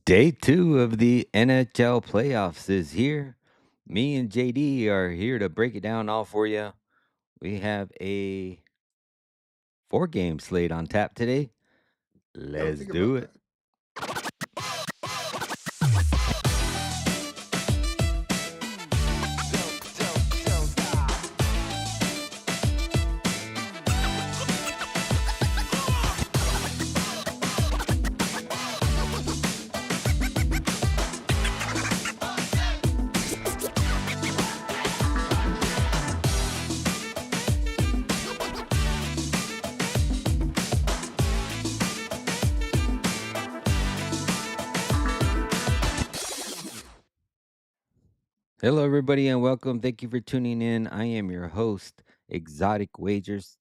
Day 2 of the NHL playoffs is here. Me and JD are here to break it down all for you. We have a 4-game slate on tap today. Yeah, Let's think do about it. that. Hello, everybody, and welcome. Thank you for tuning in. I am your host, Exotic Wagers.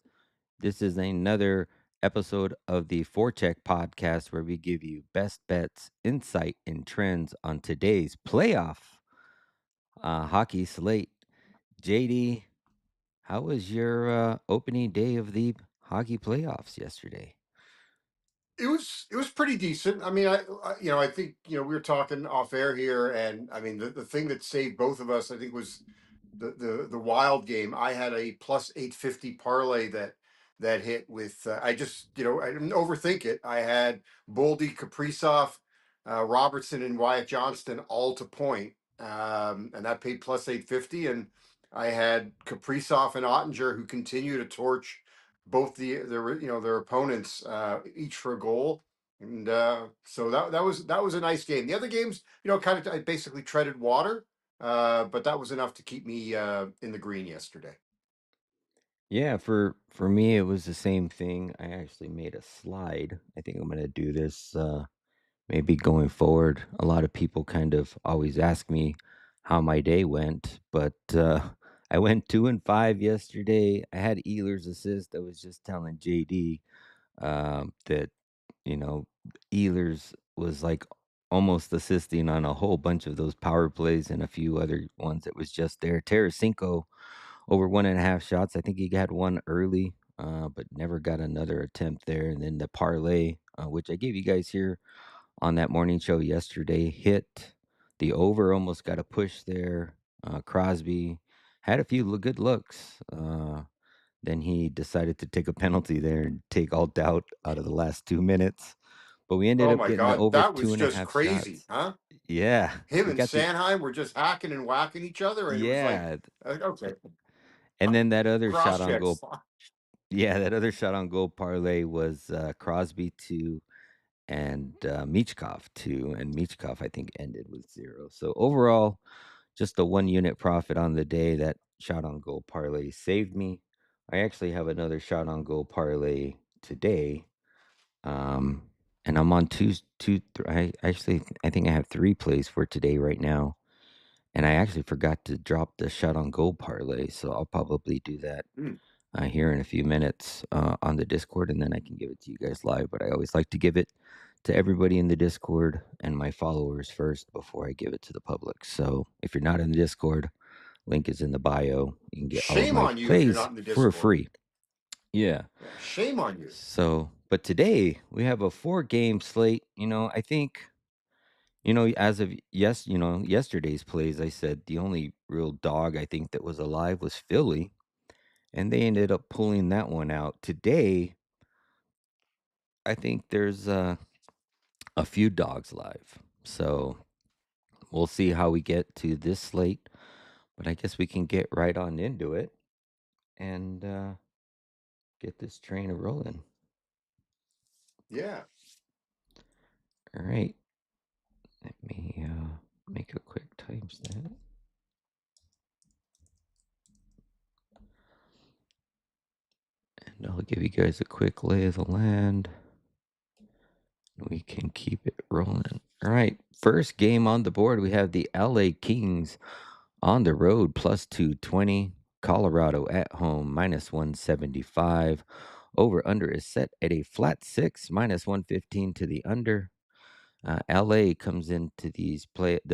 This is another episode of the Forecheck podcast where we give you best bets, insight, and trends on today's playoff hockey slate. JD, how was your opening day of the hockey playoffs yesterday? It was pretty decent. I mean, I think we were talking off air here, and I mean the thing that saved both of us, I think, was the wild game. I had a plus 850 parlay that hit with. I just I didn't overthink it. I had Boldy, Kaprizov, Robertson, and Wyatt Johnston all to point, and that paid plus 850. And I had Kaprizov and Ottinger, who continue to torch both their opponents, each for a goal. And so that was a nice game. The other games, kind of, I basically treaded water, but that was enough to keep me in the green yesterday. Yeah, for me it was the same thing. I actually made a slide. I think I'm gonna do this maybe going forward. A lot of people kind of always ask me how my day went, but I went 2-5 yesterday. I had Ehlers assist. I was just telling JD that Ehlers was like almost assisting on a whole bunch of those power plays and a few other ones that was just there. Tarasenko over 1.5 shots. I think he got one early, but never got another attempt there. And then the parlay, which I gave you guys here on that morning show yesterday, hit the over. Almost got a push there. Crosby had a few good looks. Then he decided to take a penalty there and take all doubt out of the last 2 minutes. But we ended Oh up my getting the God, over that two was and a just half crazy, shots. huh? Yeah, Him we and got the Sanheim were just hacking and whacking each other, and it was like, yeah, okay, and then that other cross shot on checks. goal. Yeah, that other shot on goal parlay was Crosby 2 and Michkov 2, and Michkov I think ended with 0. So overall, just a 1 unit profit on the day. That shot on goal parlay saved me. I actually have another shot on goal parlay today. Um, and I'm on I think I have 3 plays for today right now. And I actually forgot to drop the shot on goal parlay, so I'll probably do that Hmm. here in a few minutes on the Discord, and then I can give it to you guys live. But I always like to give it to everybody in the Discord and my followers first before I give it to the public. So if you're not in the Discord, link is in the bio. You can get all of Shame my on you if you're plays not in the for Discord. free. Yeah. Yeah, shame on you. So, but today we have a 4 game slate. I think, as of yesterday's plays, I said the only real dog I think that was alive was Philly, and they ended up pulling that one out. Today, I think there's a few dogs live. So we'll see how we get to this slate, but I guess we can get right on into it and get this train a rolling. Yeah. All right. Let me make a quick timestamp. And I'll give you guys a quick lay of the land. We can keep it rolling. All right. First game on the board, we have the LA Kings on the road plus 220. Colorado at home minus 175. Over under is set at a flat 6, minus 115 to the under. LA comes into the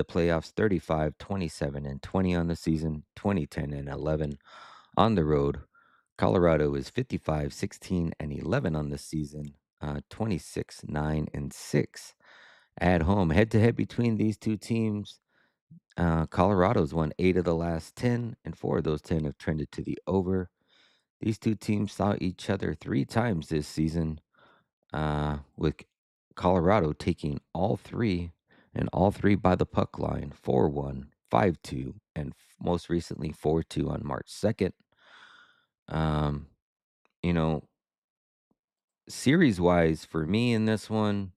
playoffs 35, 27, and 20 on the season, 2010 and 11 on the road. Colorado is 55, 16, and 11 on the season, 26, 9, and 6 at home. Head to head between these two teams, Colorado's won 8 of the last 10, and 4 of those 10 have trended to the over. These two teams saw each other 3 times this season, with Colorado taking all three by the puck line 4-1, 5-2, and most recently 4-2 on March 2nd. Um, you know, Series wise for me in this one,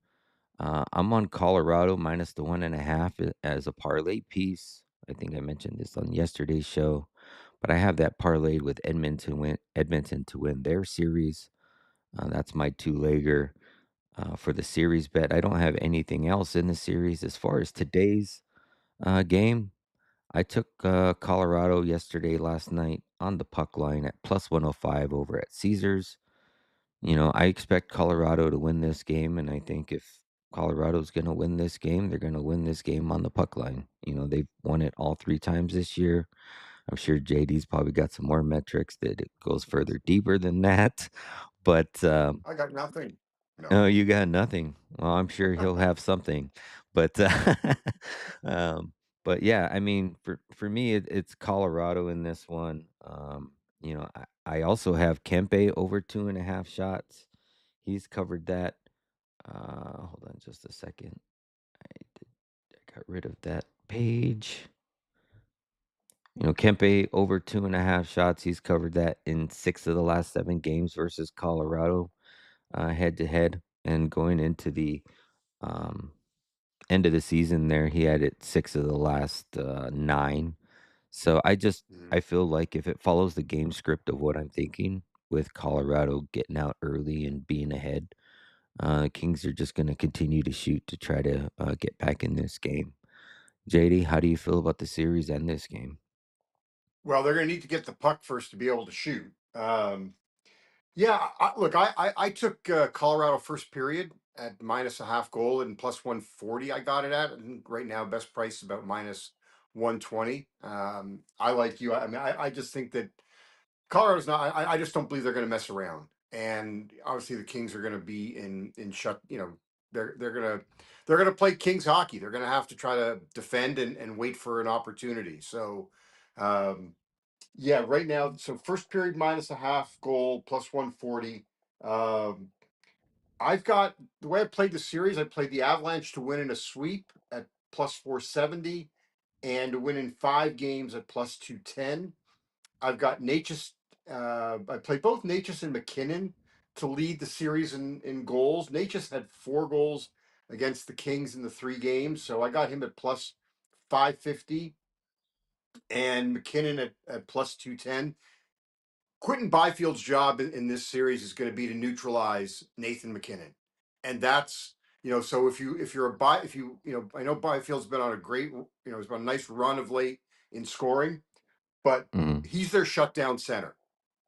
I'm on Colorado minus the 1.5 as a parlay piece. I think I mentioned this on yesterday's show, but I have that parlayed with Edmonton to win their series. That's my 2-legger for the series bet. I don't have anything else in the series as far as today's game. I took Colorado last night on the puck line at plus 105 over at Caesars. I expect Colorado to win this game, and I think if Colorado's going to win this game, they're going to win this game on the puck line. They've won it all 3 times this year. I'm sure JD's probably got some more metrics that it goes further deeper than that. But I got nothing. oh, No. you got nothing. Well, I'm sure he'll have something. But um, but yeah, I mean, for me, it's Colorado in this one. I also have Kempe over 2.5 shots. He's covered that. Hold on just a second. I got rid of that page. Kempe over 2.5 shots. He's covered that in 6 of the last 7 games versus Colorado, head to head. And going into the um, end of the season, there he had it 6 of the last 9. So Mhm. I feel like if it follows the game script of what I'm thinking, with Colorado getting out early and being ahead, the Kings are just going to continue to shoot to try to get back in this game. JD, how do you feel about the series and this game? Well, they're going to need to get the puck first to be able to shoot. Yeah, look, I took Colorado first period at minus a half goal and plus 140. I got it at, and right now best price is about minus 120. I like you. I mean, I just think that Colorado's not. I just don't believe they're going to mess around. And obviously, the Kings are going to be in shut. They're gonna play Kings hockey. They're going to have to try to defend and wait for an opportunity. So, um, yeah, right now, so first period minus a half goal plus 140. Um, I've got the way I played the series. I played the Avalanche to win in a sweep at plus 470 and to win in 5 games at plus 210. I've got Natchez. I played both Natchez and McKinnon to lead the series in goals. Natchez had 4 goals against the Kings in the 3 games, so I got him at plus 550 and McKinnon at plus 210. Quentin Byfield's job in this series is going to be to neutralize Nathan McKinnon, and that's so if you're a by if you I know Byfield's been on a great he's been on a nice run of late in scoring, but Mhm. he's their shutdown center.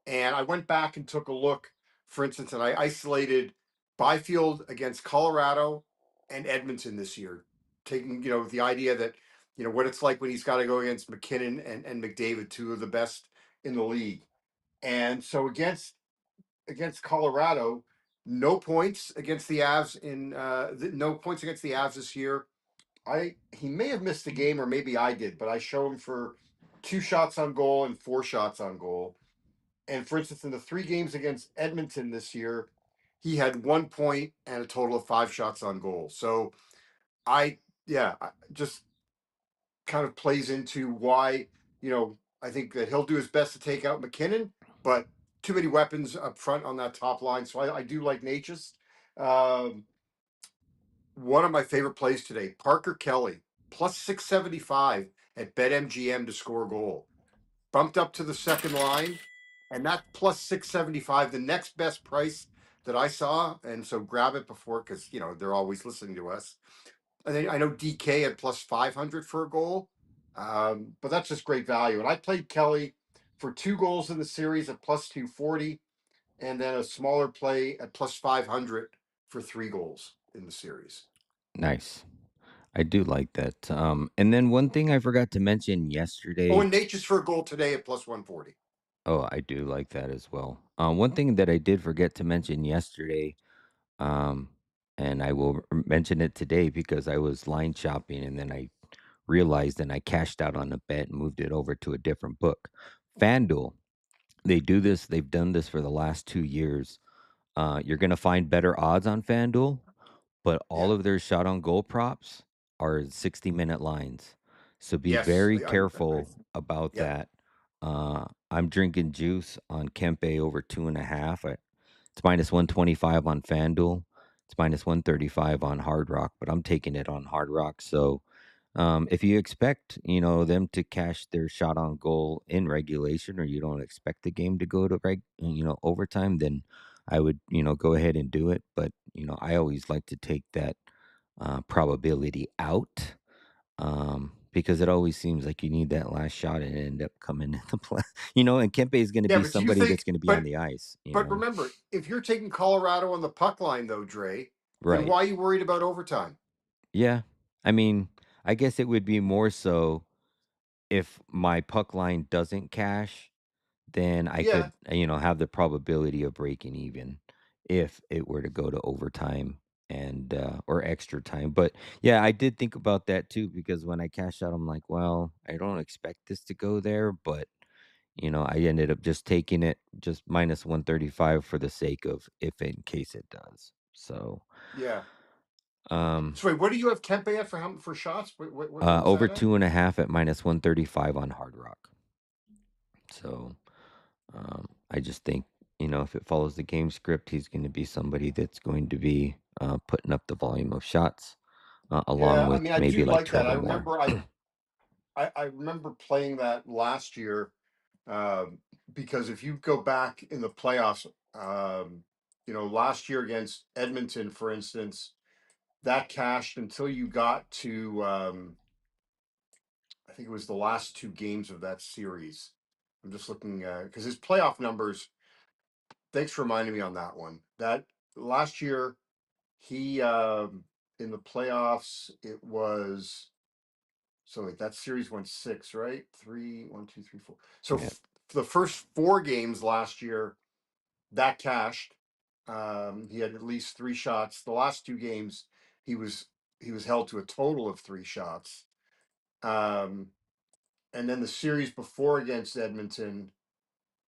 And I went back and took a look, for instance, and I isolated Byfield against Colorado and Edmonton this year, taking the idea that what it's like when he's got to go against McKinnon and McDavid, two of the best in the league. And so against Colorado, no points against the Avs no points against the Avs this year. I He may have missed a game or maybe I did, but I show him for 2 shots on goal and 4 shots on goal. And for instance, in the 3 games against Edmonton this year, he had 1 point and a total of 5 shots on goal. So just kind of plays into why I think that he'll do his best to take out McKinnon, but too many weapons up front on that top line. So I do like Natchez. Um, One of my favorite plays today, Parker Kelly, plus 675 at BetMGM to score a goal. Bumped up to the second line, and that plus 675, the next best price that I saw. And so grab it before, because they're always listening to us. I know DK at plus 500 for a goal, but that's just great value. And I played Kelly for 2 goals in the series at plus 240, and then a smaller play at plus 500 for 3 goals in the series. Nice. I do like that. And then one thing I forgot to mention Oh, yesterday. and Nature's for a goal today at plus 140. Oh, I do like that as well. One thing that I did forget to mention yesterday, um, and I will mention it today because I was line shopping and then I realized and I cashed out on a bet and moved it over to a different book. FanDuel, they do this, they've done this for the last 2 years. You're going to find better odds on FanDuel, but all Yeah. of their shot on goal props are 60-minute lines. So be Yes. very I careful about yeah. that. I'm drinking juice on Kempe over 2.5. It's minus 125 on FanDuel. It's minus 135 on Hard Rock, but I'm taking it on Hard Rock. So if you expect, them to cash their shot on goal in regulation, or you don't expect the game to go to overtime, then I would, go ahead and do it. But I always like to take that probability out because it always seems like you need that last shot and end up coming into play. And Kempe is going to Yeah, be but do you somebody that's think going to be on but the ice. but remember, if you're taking Colorado on the puck line though, Dre, then Right? why are you worried about overtime? Yeah. I mean, I guess it would be more so if my puck line doesn't cash, then I Yeah. could, have the probability of breaking even if it were to go to overtime and or extra time. But yeah, I did think about that too because when I cashed out, I'm like, well, I don't expect this to go there, but I ended up just taking it just minus 135 for the sake of if in case it does. So, Yeah. um, So wait, what do you have Kempe at for for shots? What was over that at? 2.5 at minus 135 on Hard Rock. So, I just think, if it follows the game script, he's going to be somebody that's going to be putting up the volume of shots, along Yeah, I with mean, I maybe do like like that. Trevor Moore. I remember playing that last year, um, because if you go back in the playoffs, last year against Edmonton, for instance, that cashed until you got to I think it was the last 2 games of that series. I'm just looking because his playoff numbers. Thanks for reminding me on that one. That last year he in the playoffs it was so wait, that series went six, right? Three, one, two, three, four. So Yeah. the first four games last year that cashed. He had at least three shots. The last two games he was he was held to a total of three shots. Um, and then the series before against Edmonton,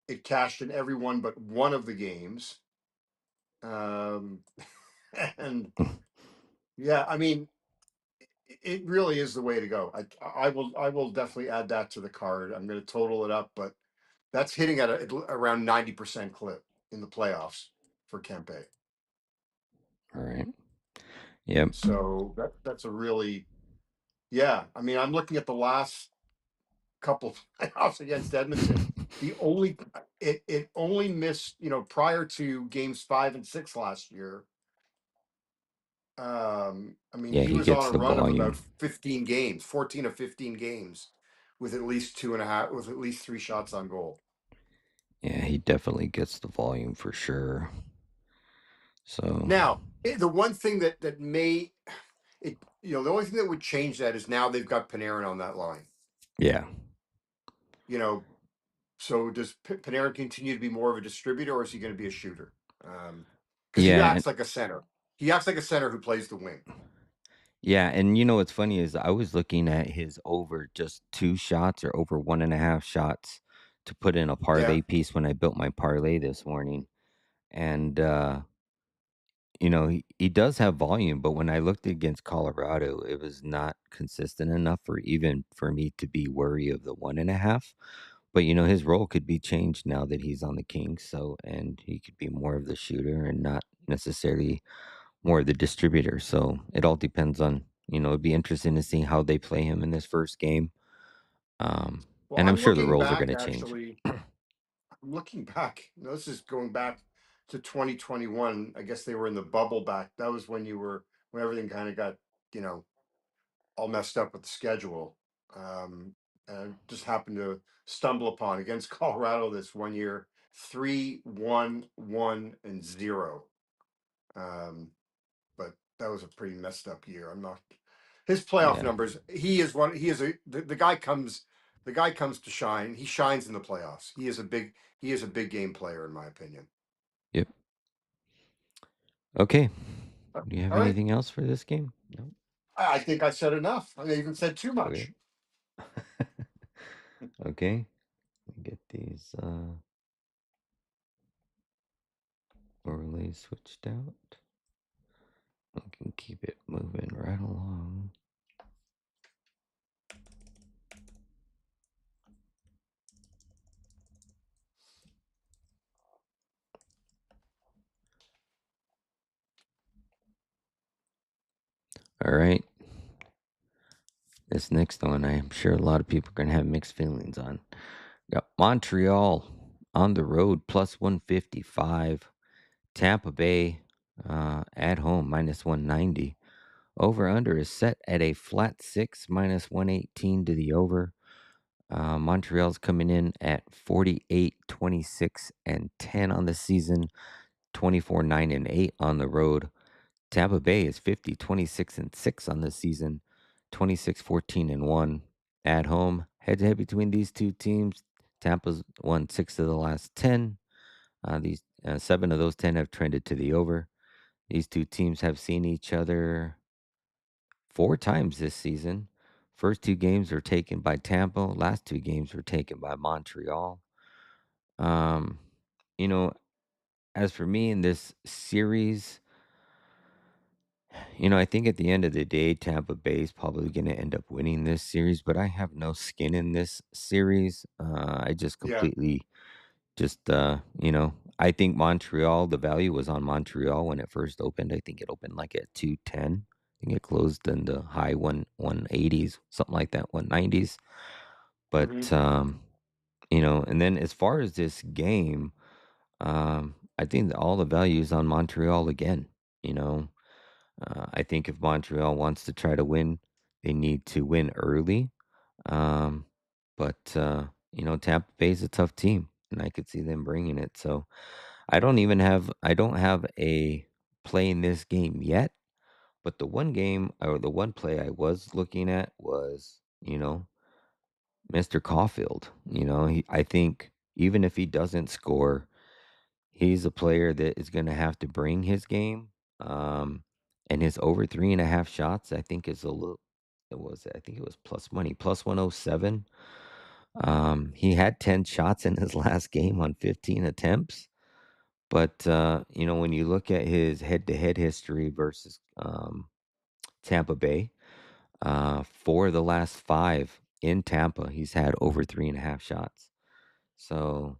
it cashed in every one but one of the games. Um, and yeah, I mean, it really is the way to go. I will definitely add that to the card. I'm going to total it up, but that's hitting at around 90% clip in the playoffs for Kempe. All right. Yep. So that's a really yeah. I mean, I'm looking at the last couple of playoffs against Edmonton. The only it only missed, prior to games 5 and 6 last year. I mean, Yeah, he he was on gets a the run of volume. about 15 games, 14 or 15 games, with at least two and a half, with at least three shots on goal. Yeah, he definitely gets the volume for sure. So, Now, the one thing that may it, the only thing that would change that is now they've got Panarin on that line. yeah. You know, so does Panarin continue to be more of a distributor, or is he going to be a shooter? Because he Yeah, acts like a center. He acts like a center who plays the wing. yeah, and what's funny is I was looking at his over just 2 shots or over 1.5 shots to put in a Yeah. parlay piece when I built my parlay this morning, and, he does have volume, but when I looked against Colorado, it was not consistent enough for even for me to be worried of the 1.5. But, his role could be changed now that he's on the Kings, so and he could be more of the shooter and not necessarily more of the distributor, so it all depends on it'd be interesting to see how they play him in this first game, um, Well, and I'm I'm sure the looking roles are back gonna change. actually. I'm looking back. This is going back to 2021. I guess they were in the bubble back. That was when everything kind of got you know all messed up with the schedule. And I just happened to stumble upon against Colorado this one year 3-1-1-0. Um, but that was a pretty messed up year. I'm not his playoff Yeah. numbers. He is one. He is the guy comes. The guy comes to shine. He shines in the playoffs. He is a big game player in my opinion. Yep. Okay. Do you have All right. anything else for this game? No? I think I said enough. I even said too Okay. much. Okay. Let me get these, overlays switched out. I can keep it moving right along. Alright. This next one, I'm sure a lot of people are gonna have mixed feelings on. Got Montreal on the road, +155. Tampa Bay, at home, -190. Over under is set at a flat 6, -118 to the over. Montreal's coming in at 48, 26, and 10 on the season, 24, 9, and 8 on the road. Tampa Bay is 50, 26, and 6 on the season, 26, 14, and 1 at home. Head to head between these two teams. Tampa's won 6 of the last 10. These 7 of those 10 have trended to the over. These two teams have seen each other 4 times this season. First two games were taken by Tampa. Last two games were taken by Montreal. Um, you know, as for me in this series, I think at the end of the day, Tampa Bay is probably going to end up winning this series, but I have no skin in this series. I just Yeah. completely just, I think Montreal, the value was on Montreal when it first opened. I think it opened like at 210. I think it closed in the high 180s, something like that, 190s. Hmm. But, and then as far as this game, I think that all the value is on Montreal again. You know, I think if Montreal wants to try to win, they need to win early. Um, but Tampa Bay's a tough team, and I could see them bringing it. So I don't have a play in this game yet, but the one game or the one play I was looking at was, Mr. Caulfield. I think even if he doesn't score, he's a player that is going to have to bring his game. Um, and his over 3.5 shots, I think is a little, I think it was plus money, plus 107. He had 10 shots in his last game on 15 attempts. But, when you look at his head to head history versus Tampa Bay, for the last five in Tampa, he's had over 3.5 shots. So,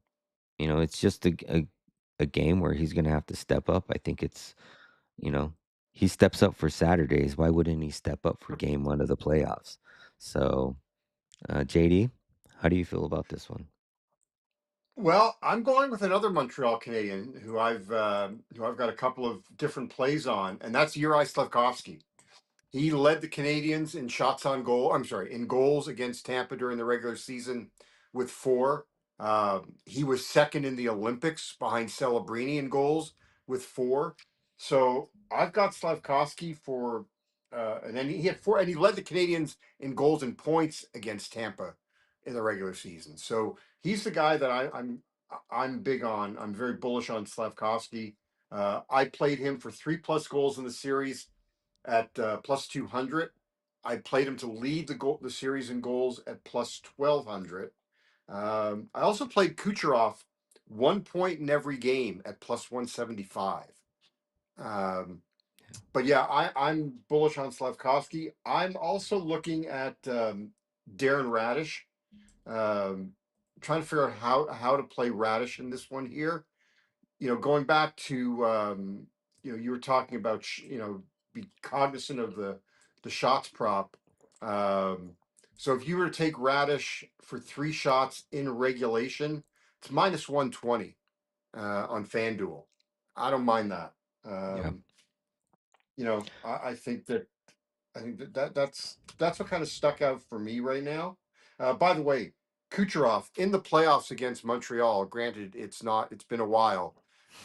it's just a game where he's going to have to step up. I think you know, he steps up for Saturdays. Why wouldn't he step up for game one of the playoffs? So, JD, how do you feel about this one? Well, I'm going with another Montreal Canadian who I've got a couple of different plays on, and that's Uri Slavkovsky. He led the Canadians in shots on goal. I'm sorry, in goals against Tampa during the regular season with four. He was second in the Olympics behind Celebrini in goals with four. So I've got Slavkovsky and then he had four, and he led the Canadians in goals and points against Tampa in the regular season. So he's the guy that I'm big on. I'm very bullish on Slavkovsky. I played him for 3+ goals in the series at plus 200. I played him to lead the series in goals at plus 1200. I also played Kucherov 1 point in every game at plus 175. Um, but yeah, I'm bullish on Slavkovsky. I'm also looking at Darren Radish. Um, trying to figure out how to play Radish in this one here. Going back to you were talking about be cognizant of the shots prop. Um, so if you were to take Radish for 3 shots in regulation, it's minus 120 on FanDuel. I don't mind that. Yeah. Um, I think that's what kind of stuck out for me right now. By the way, Kucherov in the playoffs against Montreal. Granted, it's been a while,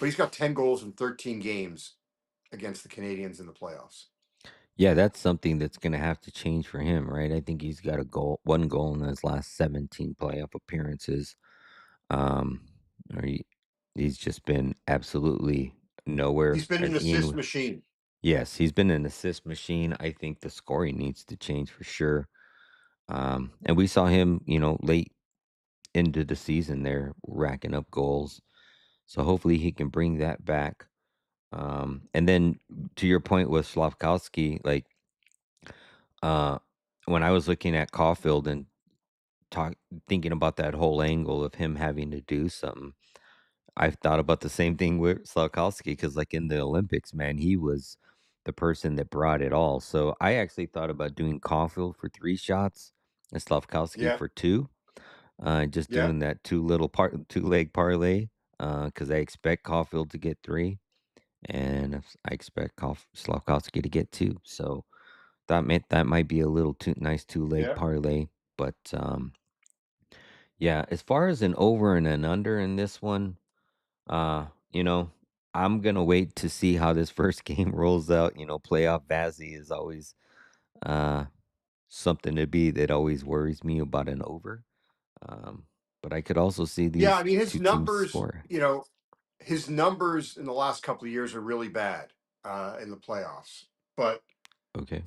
but he's got 10 goals in 13 games against the Canadians in the playoffs. Yeah, that's something that's gonna have to change for him, right? I think he's got 1 goal in his last 17 playoff appearances. Um, or he's just been absolutely nowhere, He's been an as assist machine. Yes, he's been an assist machine. I think the scoring needs to change for sure. And we saw him, late into the season there racking up goals. So hopefully he can bring that back. And then to your point with Slavkowski, like uh when I was looking at Caulfield and talk thinking about that whole angle of him having to do something, I've thought about the same thing with Slavkowski because, like in the Olympics, man, he was the person that brought it all. So I actually thought about doing Caulfield for 3 shots and Slavkowski Yeah, for two. Just yeah, doing that two leg parlay. Because I expect Caulfield to get three, and I expect Slavkowski to get two. So that might be a little too nice 2 leg yeah. parlay. But yeah, as far as an over and an under in this one, uh, you know, I'm gonna wait to see how this first game rolls out. Playoff Vazzy is always uh something to be that always worries me about an over. Um, but I could also see Yeah, I these mean his two teams numbers, score. his numbers in the last couple of years are really bad in the playoffs. But Okay.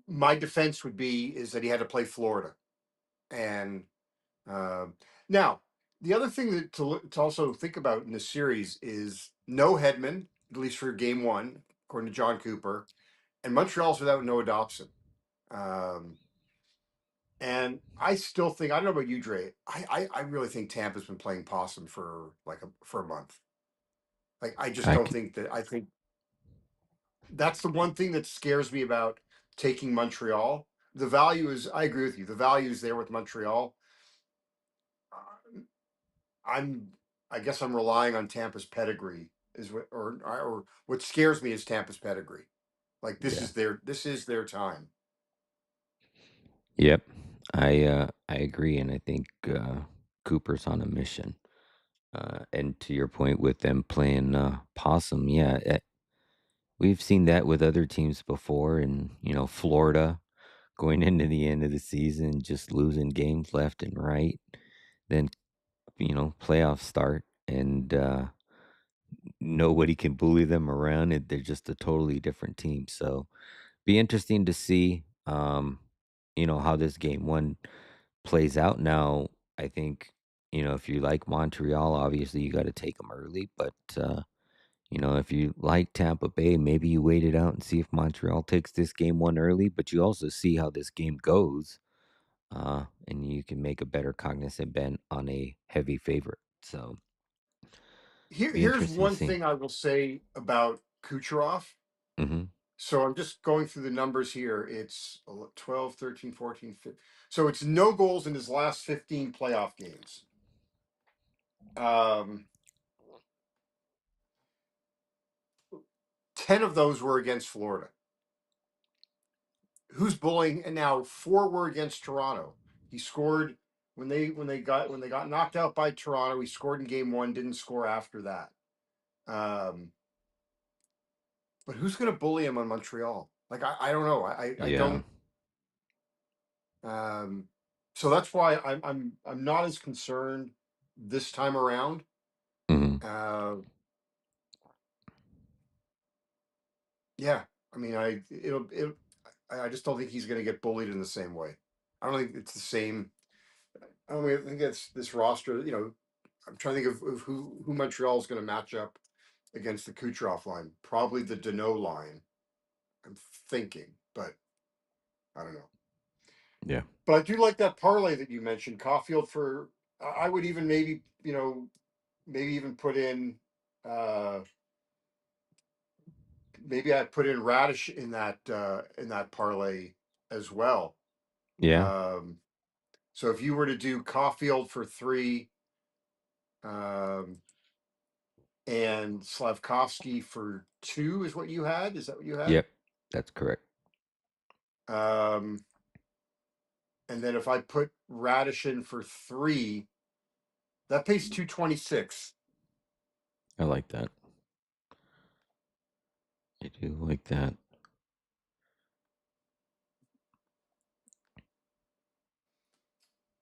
my defense would be is that he had to play Florida, and now the other thing to also think about in this series is no Hedman, at least for game one, according to John Cooper, and Montreal's without Noah Dobson. Um, and I still think I don't know about you, Dre. I really think Tampa's been playing possum for for a month. Like I just I don't could, think that. I think that's the one thing that scares me about taking Montreal. The value is, I agree with you. The value is there with Montreal. Uh, I'm, I guess I'm relying on Tampa's pedigree is or what scares me is Tampa's pedigree. Like yeah. this is their time. Yep. I agree, and I think Cooper's on a mission. And to your point with them playing possum, yeah, we've seen that with other teams before, and Florida going into the end of the season, just losing games left and right. Then playoffs start, and nobody can bully them around. They're just a totally different team. So be interesting to see, how this game one plays out. Now, I think if you like Montreal, obviously you got to take them early. But if you like Tampa Bay, maybe you wait it out and see if Montreal takes this game one early. But you also see how this game goes, and you can make a better cognizant bet on a heavy favorite. So be Here's interesting to one see. thing I will say about Kucherov. Hmm. So I'm just going through the numbers here. It's 12, 13, 14, 15. So it's no goals in his last 15 playoff games. Um, 10 of those were against Florida. Who's bullying? And now 4 were against Toronto. He scored when they got knocked out by Toronto. He scored in game 1, didn't score after that. Um, but who's going to bully him on Montreal? Like I don't know. I Yeah. don't. Um, so that's why I'm not as concerned this time around. Hmm. Uh, yeah, I mean, I just don't think he's going to get bullied in the same way. I don't think it's the same. I don't mean, I think it's this roster. I'm trying to think of who Montreal is going to match up against the Kucherov line. Probably the Deneau line. I'm thinking, but I don't know. Yeah. But I do like that parlay that you mentioned, Caulfield for. I would even maybe even put in. Uh, Maybe I'd put in Radish in that parlay as well. Yeah. Um, so if you were to do Caulfield for 3, um, and Slavkovsky for 2 is what you had. Is that what you had? Yep. That's correct. Um, and then if I put Radish in for 3, that pays 226. I like that. I do like that.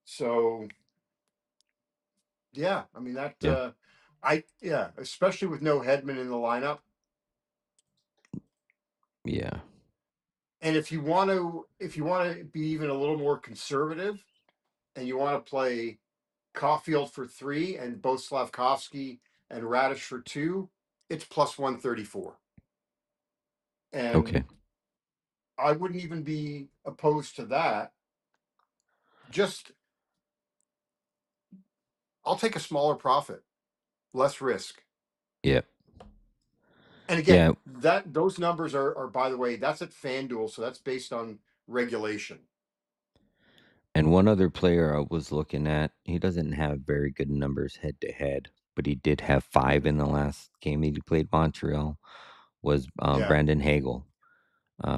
So yeah, I mean that. Yeah. Especially with no Hedman in the lineup. Yeah. And if you want to be even a little more conservative, and you want to play Caulfield for 3 and both Slavkovsky and Radish for 2, it's plus 134. Okay. And I wouldn't even be opposed to that. Just I'll take a smaller profit, less risk. Yep. And again, Yeah. that those numbers are by the way, that's at FanDuel, so that's based on regulation. And one other player I was looking at, he doesn't have very good numbers head to head, but he did have 5 in the last game that he played Montreal, was Yeah, Brandon Hagel.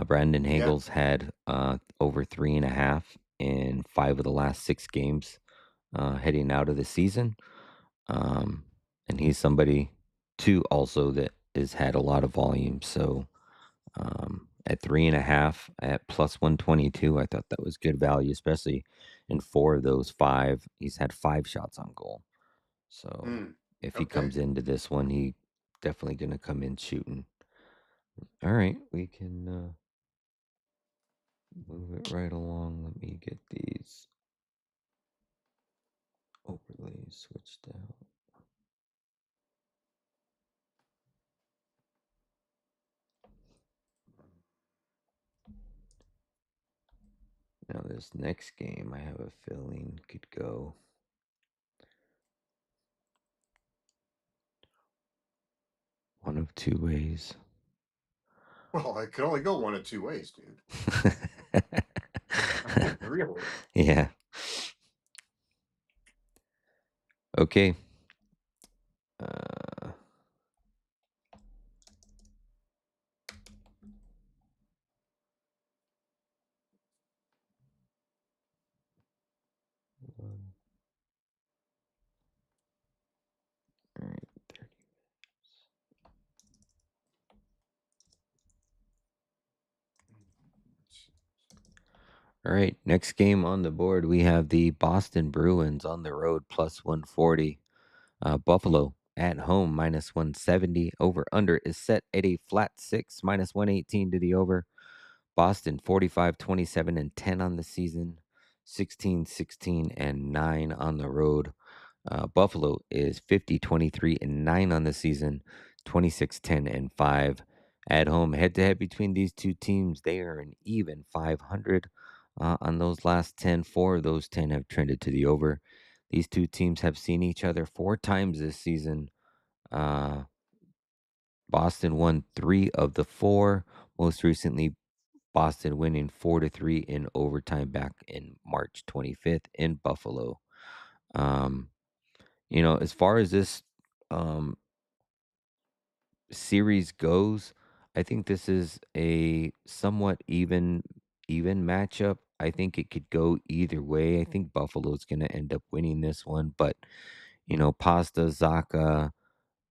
Brandon yeah. Hagel's had over 3.5 in 5 of the last 6 games heading out of the season. Um, and he's somebody, too, also that has had a lot of volume. So at 3.5 at plus 122, I thought that was good value, especially in 4 of those 5. He's had 5 shots on goal. So Hmm. if he Okay. comes into this one, he definitely going to come in shooting. All right, we can move it right along. Let me get these overlays switched out. Now, this next game, I have a feeling could go one of 2 ways. Well, it could only go one of 2 ways, dude. I mean, really. Yeah. Okay. Uh, All right. All right. Next game on the board, we have the Boston Bruins on the road plus 140. Buffalo at home minus 170. Over under is set at a flat six, minus 118 to the over. Boston 45, 27, and 10 on the season, 16, 16, and 9 on the road. Buffalo is 50, 23, and 9 on the season, 26, 10, and 5 at home. Head to head between these two teams, they are an even 500 on those last 10. Four of those 10 have trended to the over. These two teams have seen each other four times this season. Uh, Boston won three of the four. Most recently, Boston winning 4-3 in overtime back in March 25th in Buffalo. Um, as far as this um, series goes, I think this is a somewhat even matchup. I think it could go either way. I think Buffalo's going to end up winning this one, but Pasta, Zaka,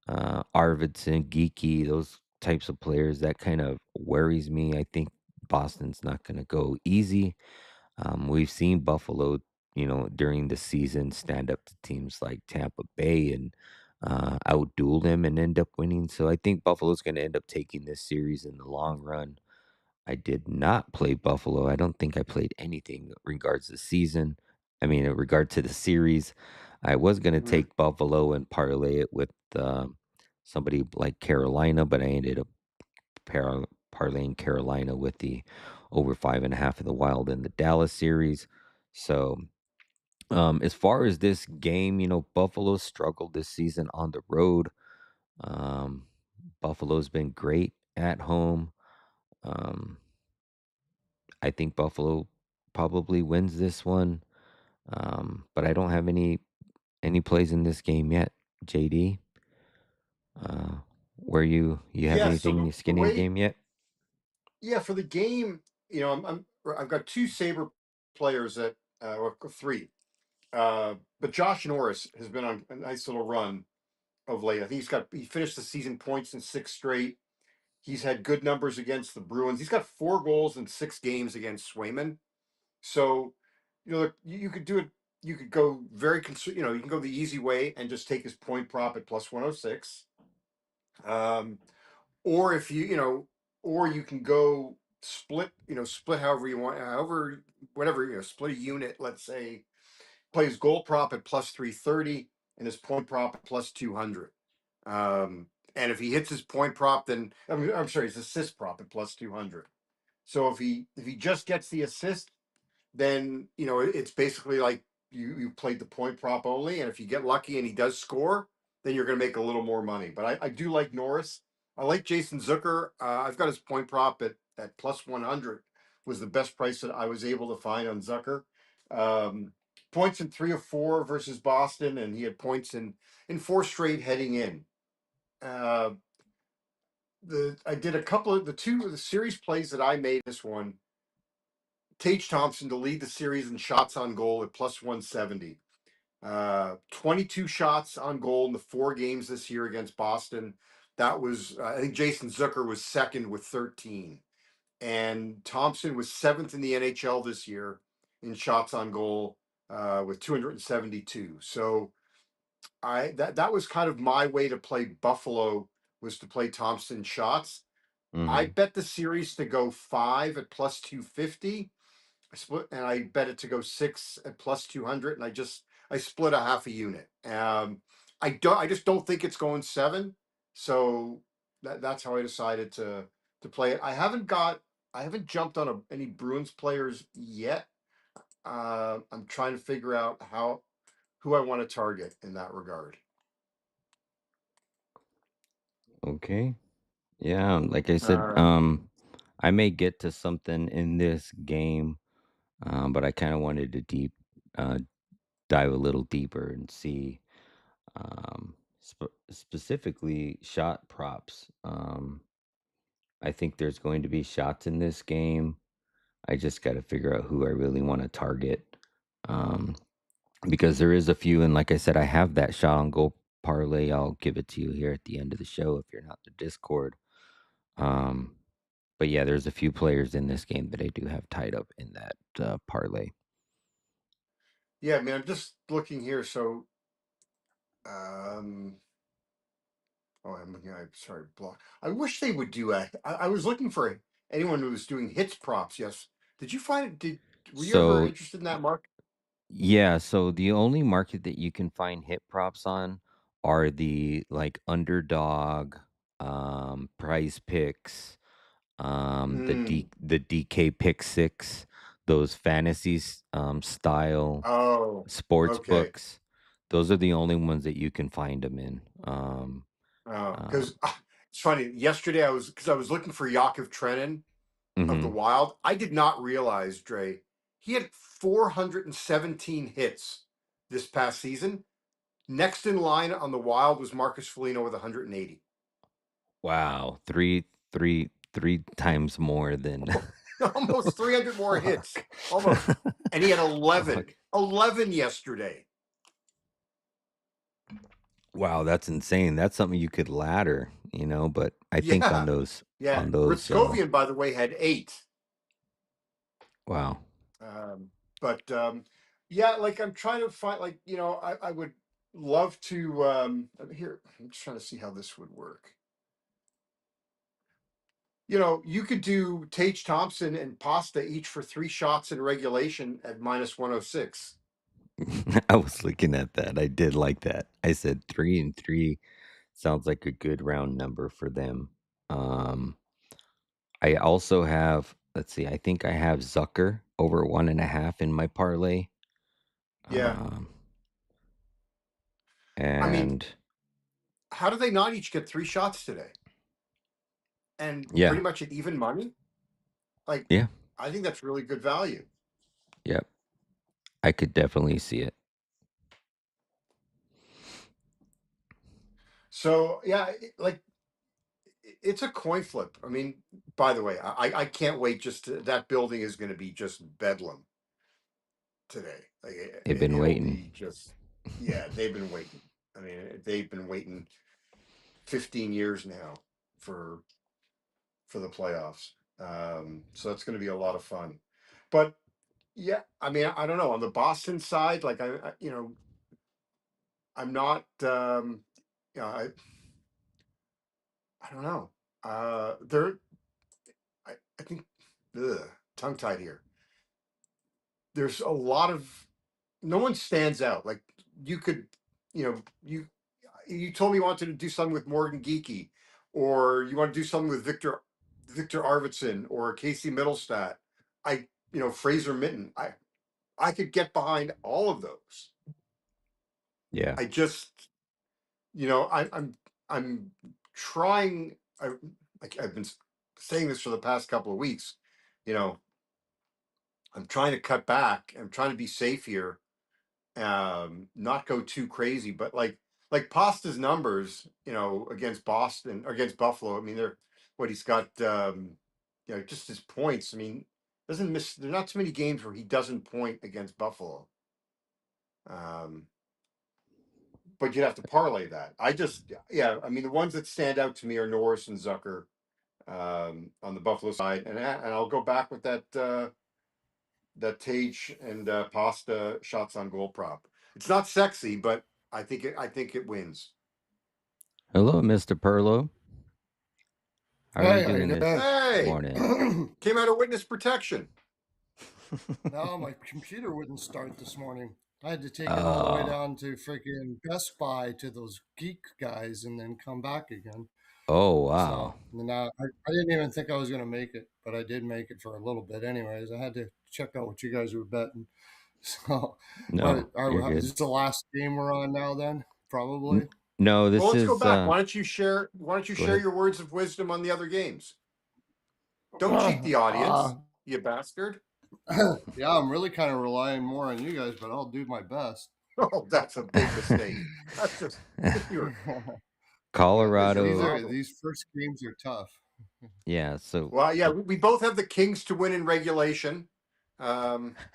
Arvidsson, Geeky, those types of players, that kind of worries me. I think Boston's not going to go easy. We've seen Buffalo, during the season stand up to teams like Tampa Bay and outduel them and end up winning. So I think Buffalo's going to end up taking this series in the long run. I did not play Buffalo. I don't think I played anything in regards to the season. I mean, in regard to the series, I was going to Mm. take Buffalo and parlay it with somebody like Carolina, but I ended up parlaying Carolina with the over 5.5 of the Wild in the Dallas series. So, as far as this game, Buffalo struggled this season on the road. Um, Buffalo's been great at home. Um, I think Buffalo probably wins this one, but I don't have any plays in this game yet. JD, uh, where you have Yeah. anything So you the skin in the way, game yet? yeah, for the game, I've got two Saber players that, or three, but Josh Norris has been on a nice little run of late. I think he finished the season points in six straight. He's had good numbers against the Bruins. He's got 4 goals in 6 games against Swayman. So, look, you could do it. You could go you can go the easy way and just take his point prop at plus 106. Um, or if or you can go split however you want, however, whatever, split a unit, let's say, play his goal prop at plus 330 and his point prop at plus 200. And if he hits his point prop, then I'm sorry, his assist prop at plus 200. So if he just gets the assist, then it's basically like you played the point prop only, and if you get lucky and he does score, then you're going to make a little more money. But I do like Norris. I like Jason Zucker. I've got his point prop at plus 100. Was the best price that I was able to find on Zucker. Um, Points in 3 or 4 versus Boston, and he had points in 4 straight heading in. Uh, the I did a couple of the series plays that I made this one. Tage Thompson to lead the series in shots on goal at plus 170. 22 shots on goal in the 4 games this year against Boston. That was, I think Jason Zucker was second with 13. And Thompson was seventh in the NHL this year in shots on goal with 272. So that was kind of my way to play Buffalo, was to play Thompson shots. I Hmm. bet the series to go 5 at plus 250. I bet it to go 6 at plus 200, and I split a half a unit. I just don't think it's going 7, so that's how I decided to play it. I haven't jumped on any Bruins players yet. I'm trying to figure out who I want to target in that regard. Okay. Yeah, like I said, Um, I may get to something in this game, but I kind of wanted to uh, dive a little deeper and see specifically shot props. I think there's going to be shots in this game. I just got to figure out who I really want to target. Um, because there is a few, and like I said, I have that shot on goal parlay. I'll give it to you here at the end of the show if you're not in the Discord. Um, but yeah, there's a few players in this game that I do have tied up in that parlay. Yeah, I mean, I'm just looking here. So, um, oh, I'm looking. I'm sorry, block. I wish they would do a. I was looking for anyone who was doing hits props. Yes. Did you find it? Were you ever So interested in that, Mark? yeah, so the only market that you can find hit props on are the like underdog, prize picks, Mm. the DK pick six, those fantasies style Oh, sports okay. books. Those are the only ones that you can find them in. Oh, Um, because it's funny. Yesterday, I was looking for Yakov Trenin of the mhm. Wild. I did not realize, Dre, he had 417 hits this past season. Next in line on the Wild was Marcus Foligno with 180. Wow, three times more than Almost 300 more hits. fuck. Almost. And he had 11. Fuck. 11 yesterday. Wow, that's insane. That's something you could ladder, but I think Yeah. Yeah. on those Ritskovian, by the way, had 8. wow. Um, but yeah, like I'm trying to find, like, I would love to. Here, I'm just trying to see how this would work. You could do Tage Thompson and Pasta each for 3 shots in regulation at minus 106. I was looking at that. I did like that. I said 3 and 3 sounds like a good round number for them. Um I also have, let's see, I think I have Zucker over 1.5 in my parlay. Yeah. Um I mean, and how do they not each get 3 shots today? And yeah, pretty much at even money? Like, yeah, I think that's really good value. yep. I could definitely see it. So, yeah, it's a coin flip. I mean, by the way, I can't wait. That building is going to be just bedlam today. Like They've been it'll waiting. be just, yeah, they've been waiting. I mean, they've been waiting 15 years now for for the playoffs. So that's going to be a lot of fun. But yeah, I mean, I don't know on the Boston side. Like I'm not. Yeah, I don't know. They're. I think. Ugh, tongue tied here. There's a lot of. No one stands out. Like you could, you told me you wanted to do something with Morgan Geeky, or you want to do something with Victor Arvidsson or Casey Middlestat. Fraser Mitten. I could get behind all of those. Yeah. I just, I'm trying. I've been saying this for the past couple of weeks. You know, I'm trying to cut back. I'm trying to be safe here, not go too crazy. But like Pasta's numbers, against Boston or against Buffalo. I mean, they're what he's got. Just his points. I mean, doesn't miss. There's not too many games where he doesn't point against Buffalo. Um, but you'd have to parlay that. Yeah. I mean, the ones that stand out to me are Norris and Zucker on the Buffalo side, and I'll go back with that Tage and Pasta shots on goal prop. It's not sexy, but I think it wins. Hello, Mr. Perlo. How are you Hey, how doing you this Hey, morning? doing? came out of witness protection. No, my computer wouldn't start this morning. I had to take it all the way Oh. down to freaking Best Buy to those geek guys and then come back again. Oh, wow. So now I didn't even think I was going to make it, but I did make it for a little bit anyways. I had to check out what you guys were betting. So, No, you're is good. this the last game we're on now then? N- Probably. no, Well, this let's go is back. Why don't you go share ahead. your words of wisdom on the other games? Don't cheat the uh, audience, you bastard. yeah, I'm really kind of relying more on you guys, but I'll do my best. Oh, that's a big mistake. That's just you're Yeah, these Colorado. are phenomenal. these first games are tough. Yeah, so Well, yeah, we both have the Kings to win in regulation.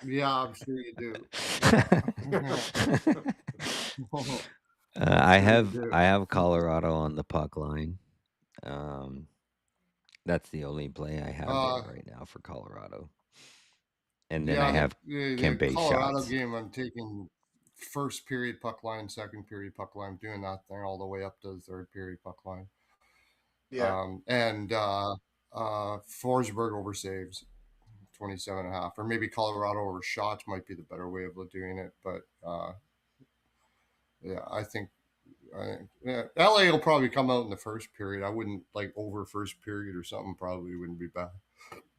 Yeah, I'm sure you do. Yeah. I Sure you have do. I have Colorado on the puck line. Um, that's the only play I have there Uh, right now for Colorado. And then I yeah, have the Kempe Colorado shots. game, I'm taking first period puck line, second period puck line, doing that thing all the way up to the third period puck line. Yeah. And Forsberg over saves, 27.5, or maybe Colorado over shots might be the better way of doing it. But yeah, yeah, LA will probably come out in the first period. I wouldn't like over first period or something. Probably wouldn't be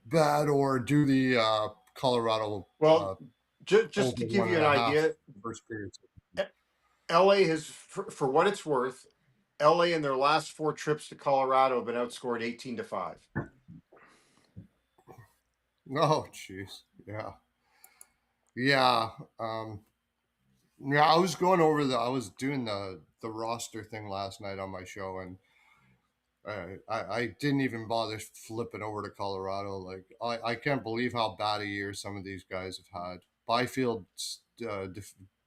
bad, or do the Colorado Well, just over to give one you and an a half idea, first period. LA has, for what it's worth, LA in their last 4 trips to Colorado have been outscored 18-5. Oh, jeez, yeah, yeah. Um, yeah, I was going over I was doing the roster thing last night on my show, and I didn't even bother flipping over to Colorado. Like I can't believe how bad a year some of these guys have had. Byfield's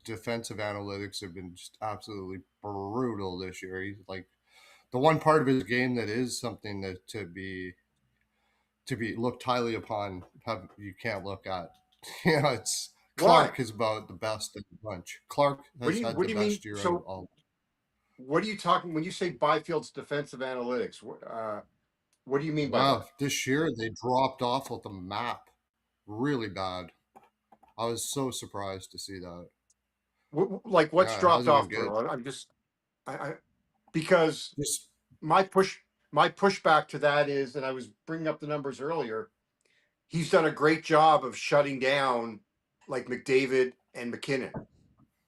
defensive analytics have been just absolutely brutal this year. He's like the one part of his game that is something that to be looked highly upon. Have you can't look at. It's Why? Clark is about the best in the bunch. Clark has had What the do you mean? best year out of So, all. what are you talking when you say Byfield's defensive analytics? What do you mean by Wow, that? this year they dropped off of the map really bad. I was so surprised to see that. Like, what's Yeah, it dropped hasn't been off, good. Pearl? I'm just, I because Just my push, my pushback to that is, and I was bringing up the numbers earlier. He's done a great job of shutting down like McDavid and McKinnon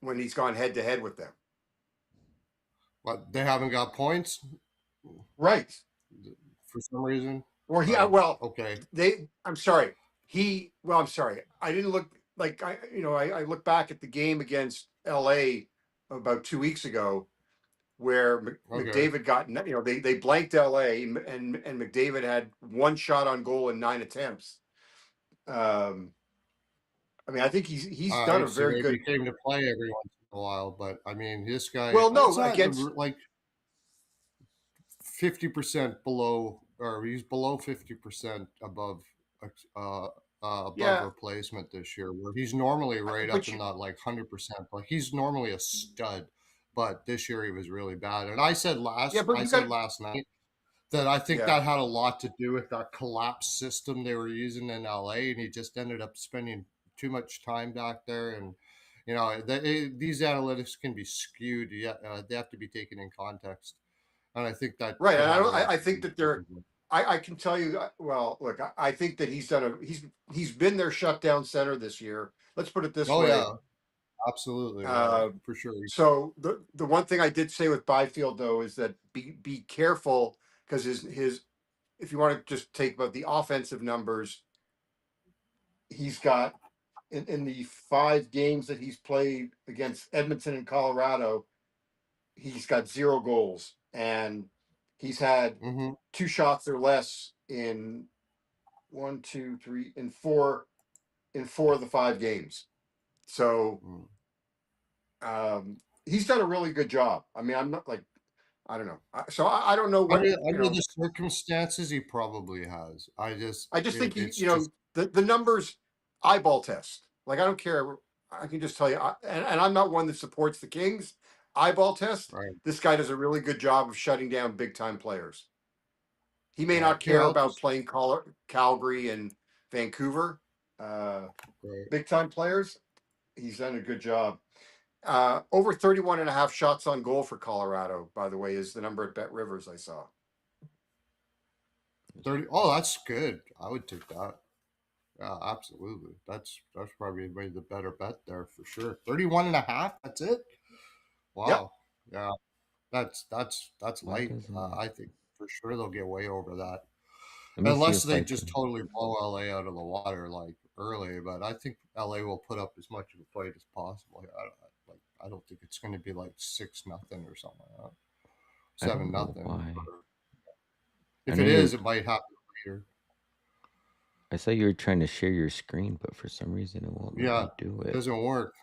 when he's gone head to head with them. but they haven't got points Right. for some reason. Or Oh, well, okay. I'm sorry. I'm sorry. I didn't look like I look back at the game against LA about 2 weeks ago where Okay. McDavid got, they blanked LA and McDavid had one shot on goal in 9 attempts. Um, I mean, I think he's All done a right. So very maybe good. he came to play every once in a while, but I mean, this guy, Well, it's no, not against, like 50% below, or he's below 50% uh, above yeah, replacement this year, where he's normally right up but in you, that like 100%. Like he's normally a stud, but this year he was really bad. And I you said got, last night that I think yeah, that had a lot to do with that collapse system they were using in LA, and he just ended up spending too much time back there. And these analytics can be skewed. Yeah, they have to be taken in context, and I think that right. could And have a I lot to think do that with it. I can tell you, well, look, I think that he's been their shutdown center this year. Let's put it this Oh way. yeah, absolutely, yeah, Uh, for sure. so the one thing I did say with Byfield though is that be careful because his if you want to just take about the offensive numbers, he's got in the 5 games that he's played against Edmonton and Colorado, he's got 0 goals and he's had Hmm. 2 shots or less in one, two, three, in four of the 5 games. So he's done a really good job. I mean, I'm not like I don't know. So I don't know what Under the circumstances, he probably has. I just think It's just the numbers eyeball test. Like I don't care. I can just tell you, and I'm not one that supports the Kings. Eyeball test. right, This guy does a really good job of shutting down big time players. He may right. not Here, care I'll about just playing Calgary and Vancouver, uh, right. big time players. He's done a good job. Over 31 and a half shots on goal for Colorado, by the way, is the number at Bet Rivers I saw. 30. Oh, that's good. I would take that. Yeah, absolutely. That's probably made the better bet there for sure. 31 and a half. That's it. Yep. Wow. Yeah, that's Why light. doesn't I think for sure they'll get way over that, let me see unless if they I just can totally blow LA out of the water like early. But I think LA will put up as much of a fight as possible. I don't think it's going to be like 6-0 or something like that. I Seven don't know nothing. why. I If know it you're is, it might happen later. I saw you were trying to share your screen, but for some reason it won't let Yeah, me do it it. doesn't work.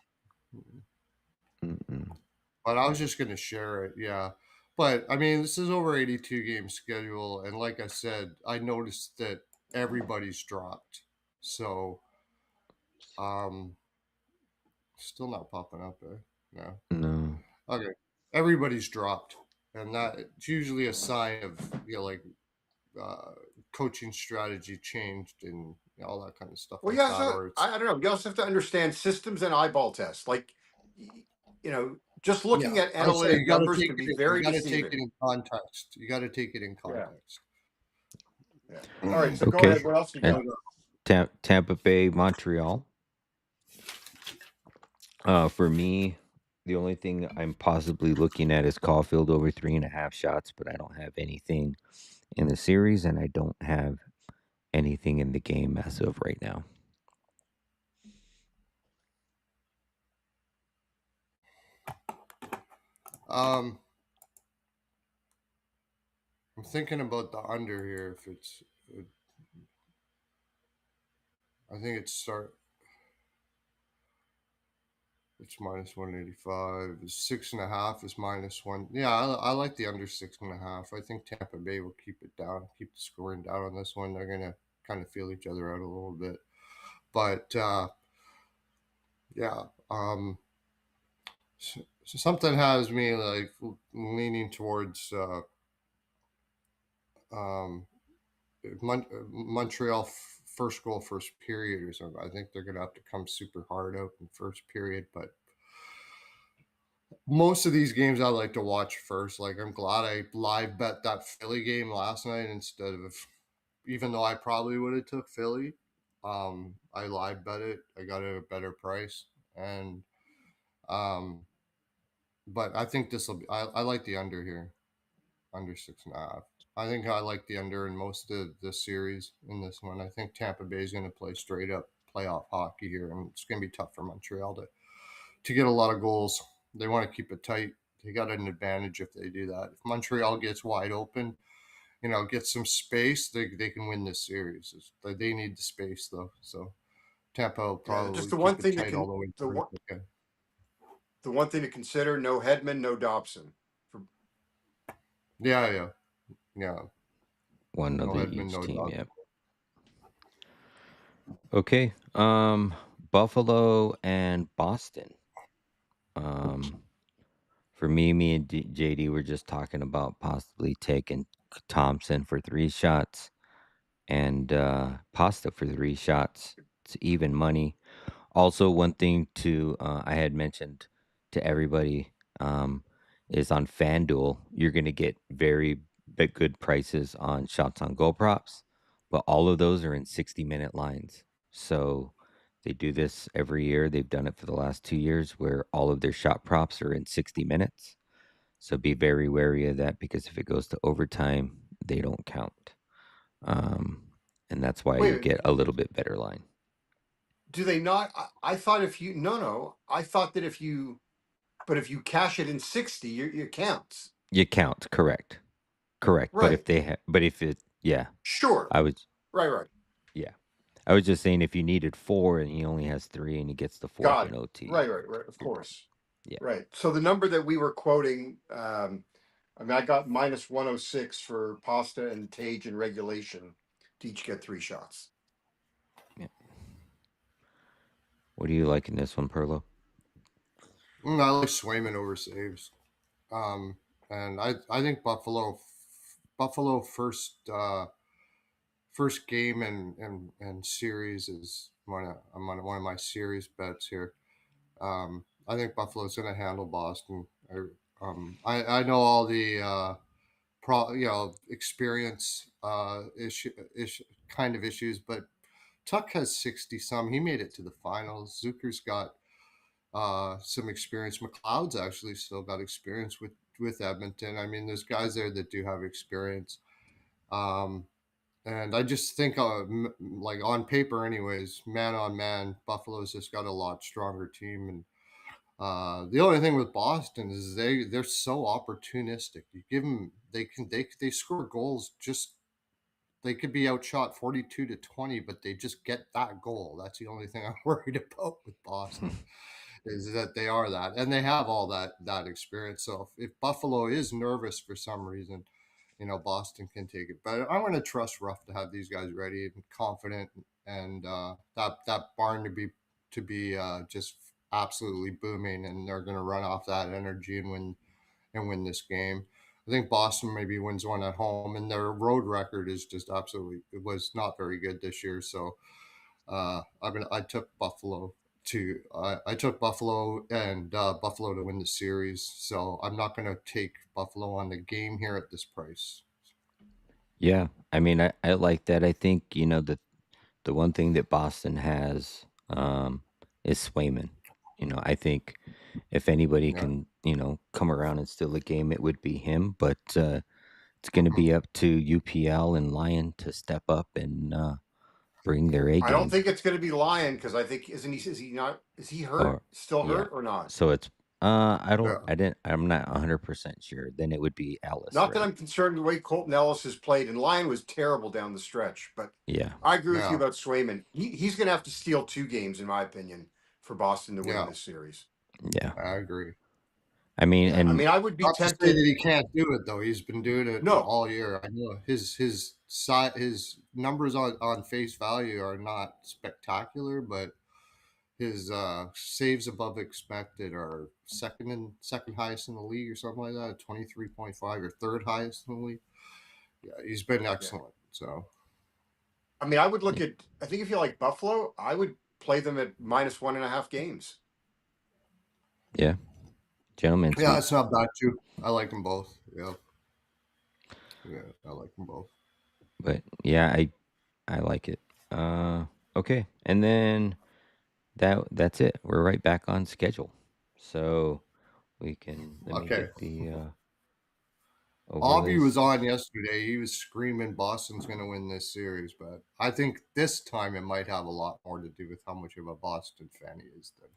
Mm-mm. But I was just gonna share it, yeah. But I mean, this is over 82 game schedule, and like I said, I noticed that everybody's dropped. So, um, still not popping up there. No. No, Okay. Everybody's dropped, and that it's usually a sign of like uh, coaching strategy changed and all that kind of stuff Well, like yeah, that, so or it's I don't know. You also have to understand systems and eyeball tests. Like, just yeah. looking at I say analytic numbers can be you very got to take it deceiving. in context. You got to take it in Yeah, context. yeah. All right, so go okay. ahead. What else you And got? Tampa Bay, Montreal. For me, the only thing I'm possibly looking at is Caulfield over 3.5 shots, but I don't have anything in the series, and I don't have anything in the game as of right now. Um, I'm thinking about the under here. If it's, I think it's start. It's minus 185. It's 6.5 is minus one. Yeah, I like the under 6.5. I think Tampa Bay will keep it down, keep the scoring down on this one. They're gonna kind of feel each other out a little bit, but yeah. So something has me like leaning towards um, Montreal first goal, first period or something. I think they're going to have to come super hard out in first period. But most of these games I like to watch first. Like I'm glad I live bet that Philly game last night instead of, even though I probably would have took Philly. I live bet it. I got it at a better price, and um, but I think this will be. I like the under here. Under 6.5. I think I like the under in most of the series in this one. I think Tampa Bay is going to play straight up playoff hockey here, and it's going to be tough for Montreal to get a lot of goals. They want to keep it tight. They got an advantage if they do that. If Montreal gets wide open, gets some space, they can win this series. They need the space though, so Tampa will Yeah, just probably keep it tight all the way the through. one Okay. the one thing to consider: no Hedman, no Dobson. For, Yeah, yeah, yeah. One No of the Hedman, each no team, dog. yeah. Okay. Buffalo and Boston. Um, for me and JD were just talking about possibly taking Thompson for 3 shots and Pasta for 3 shots. It's even money. Also, one thing to I had mentioned to everybody is on FanDuel, you're going to get very good prices on shots on goal props, but all of those are in 60-minute lines. So they do this every year. They've done it for the last 2 years where all of their shot props are in 60 minutes. So be very wary of that because if it goes to overtime, they don't count. Um, and that's why wait a you minute, get a little bit better line. do they not? I thought if you no, I thought that if you cash it in 60, it counts. You count, correct. Correct. But if Right. they but if it yeah, Sure. I was Right. yeah. I was just saying if you needed 4 and he only has 3 and he gets the 4th Got in it. OT, Right. Of you're good. course. Yeah. Right. So the number that we were quoting, I mean, I got minus 106 for Pasta and Tage in regulation to each get 3 shots. Yeah. What do you like in this one, Perlo? I like Swayman over saves. Um, and I think Buffalo first game and series is one of my series bets here. I think Buffalo's going to handle Boston. I know all the experience issue kind of issues, but Tuck has 60 some. He made it to the finals. Zucker's got some experience. McLeod's actually still got experience with Edmonton. I mean, there's guys there that do have experience. Um, and I just think, like on paper, anyways, man on man, Buffalo's just got a lot stronger team. And the only thing with Boston is they're so opportunistic. You give them, they score goals just they could be outshot 42-20, but they just get that goal. That's the only thing I'm worried about with Boston is that they are that, and they have all that experience. So if Buffalo is nervous for some reason, Boston can take it. But I'm going to trust Ruff to have these guys ready and confident, and that barn to be just absolutely booming, and they're going to run off that energy and win this game. I think Boston maybe wins one at home, and their road record is just absolutely it was not very good this year. So I took Buffalo I took Buffalo and Buffalo to win the series. So I'm not going to take Buffalo on the game here at this price. Yeah, I mean, I like that. I think the one thing that Boston has is Swayman. I think if anybody Yeah. can come around and steal a game, it would be him. But it's going to be up to UPL and Lion to step up and bring their A I don't game. think it's going to be Lyon because I think isn't he? Is he not? Is he hurt? Or Still yeah, hurt or not? so it's Yeah. I'm not 100% sure. Then it would be Ellis, Not that right? I'm concerned the way Colton Ellis has played, and Lyon was terrible down the stretch. But Yeah, I agree with you Yeah. about Swayman. He's going to have to steal 2 games, in my opinion, for Boston to win Yeah. this series. yeah. I agree. I mean, Yeah, I and mean, I would be Not to say that tempted. he can't do it though. He's been doing it No, all year. I know his numbers on face value are not spectacular, but his saves above expected are second highest in the league or something like that, 23.5 or third highest in the league. Yeah, he's been yeah. excellent. So I mean, I would look at. I think if you like Buffalo, I would play them at -1.5 games. yeah, gentlemen, yeah, we it's not bad too. I like them both. Yeah, yeah, I like them both. but yeah, I like it. Okay, and then that's it. We're right back on schedule, so we can let me Okay. get the Avi was overlays. on yesterday. He was screaming Boston's going to win this series, but I think this time it might have a lot more to do with how much of a Boston fan he is. Then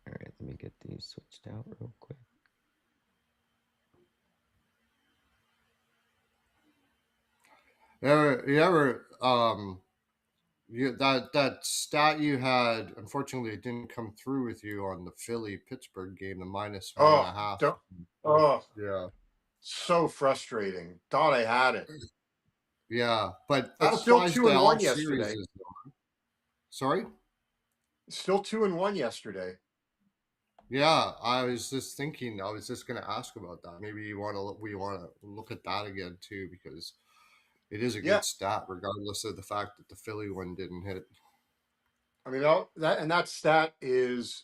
All right, let me get these switched out real quick. that stat you had, unfortunately, it didn't come through with you on the Philly Pittsburgh game, the minus one and Oh, a half. don't, oh, Yeah, so frustrating. Thought I had it. yeah, but that It's still applies two to and all one yesterday. series. Though. Sorry. Still 2-1 yesterday. Yeah, I was just thinking. I was just going to ask about that. Maybe we want to look at that again too, because it is a Yeah, good stat, regardless of the fact that the Philly one didn't hit. I mean that stat is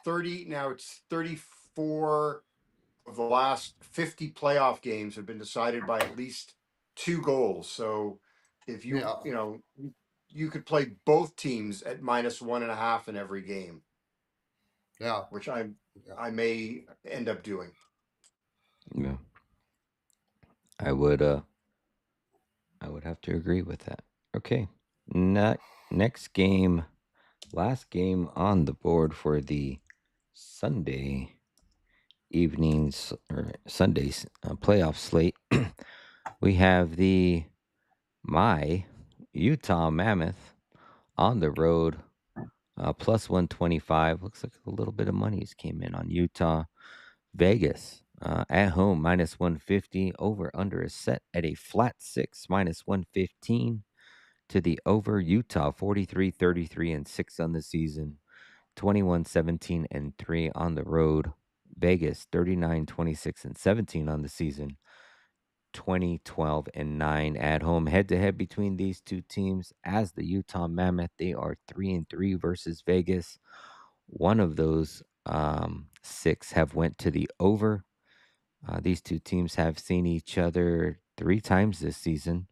30. Now it's 34 of the last 50 playoff games have been decided by at least 2 goals. So if you Yeah, you know you could play both teams at -1.5 in every game, yeah, which yeah. I may end up doing. Yeah, I would have to agree with that. Okay, next game, last game on the board for the Sunday evenings or Sundays playoff slate. We have my Utah Mammoth on the road, plus 125. Looks like a little bit of monies came in on Utah. Vegas at home, -150. Over under is set at a flat 6, -115 to the over. Utah 43-33-6 on the season, 21-17-3 on the road. Vegas 39-26-17 on the season, 20-12-9 at home. Head to head between these two teams as the Utah Mammoth, they are 3-3 versus Vegas. One of those six have went to the over. These two teams have seen each other 3 times this season.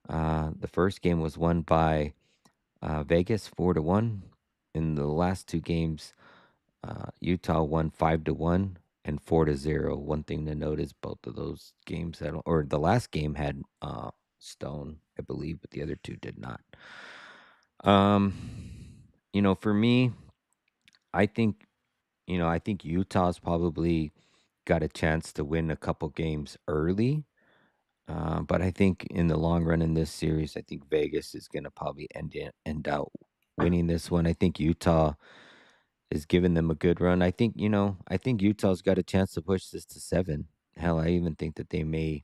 The first game was won by Vegas 4-1. In the last 2 games, Utah won 5-1 and 4-0. One thing to note is both of those games had, or the last game had Stone, I believe, but the other two did not. Um, for me, I think I think Utah's probably got a chance to win a couple games early. But I think in the long run in this series, I think Vegas is going to probably end out winning this one. I think Utah is giving them a good run. I think Utah's got a chance to push this to 7. Hell, I even think that they may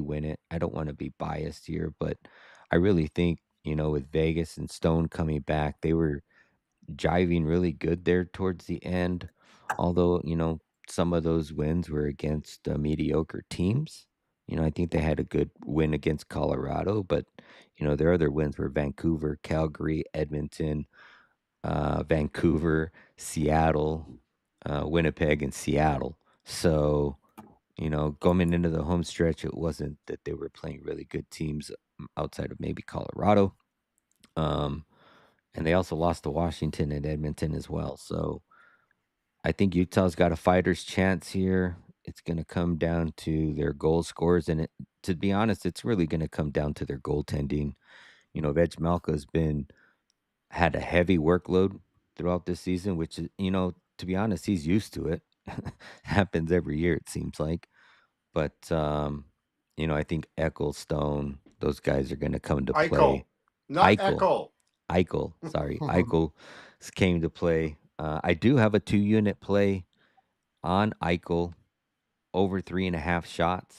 win it. I don't want to be biased here, but I really think, with Vegas and Stone coming back, they were jiving really good there towards the end. Although, some of those wins were against mediocre teams. I think they had a good win against Colorado, but their other wins were Vancouver, Calgary, Edmonton, Vancouver, Seattle, Winnipeg, and Seattle. So, going into the home stretch, it wasn't that they were playing really good teams outside of maybe Colorado. Um, and they also lost to Washington and Edmonton as well. So I think Utah's got a fighter's chance here. It's going to come down to their goal scores. And to be honest, it's really going to come down to their goaltending. Veg Malka's had a heavy workload throughout this season, which is, to be honest, he's used to it. Happens every year, it seems like. But, I think Ecclestone, those guys are going to come to play. Eichel, not Eichel, Eckel. Eichel came to play. I do have a 2-unit play on Eichel over 3.5 shots.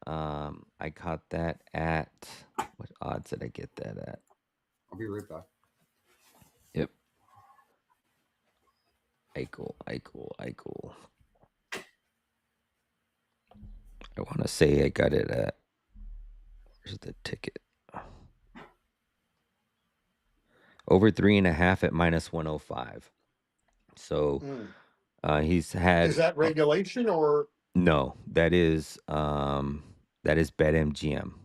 I caught that at what odds did I get that at? I'll be right back. Yep. Eichel. I want to say I got it at, where's the ticket? Over 3.5 at -105. So he's had Is that regulation or? no, that is BetMGM.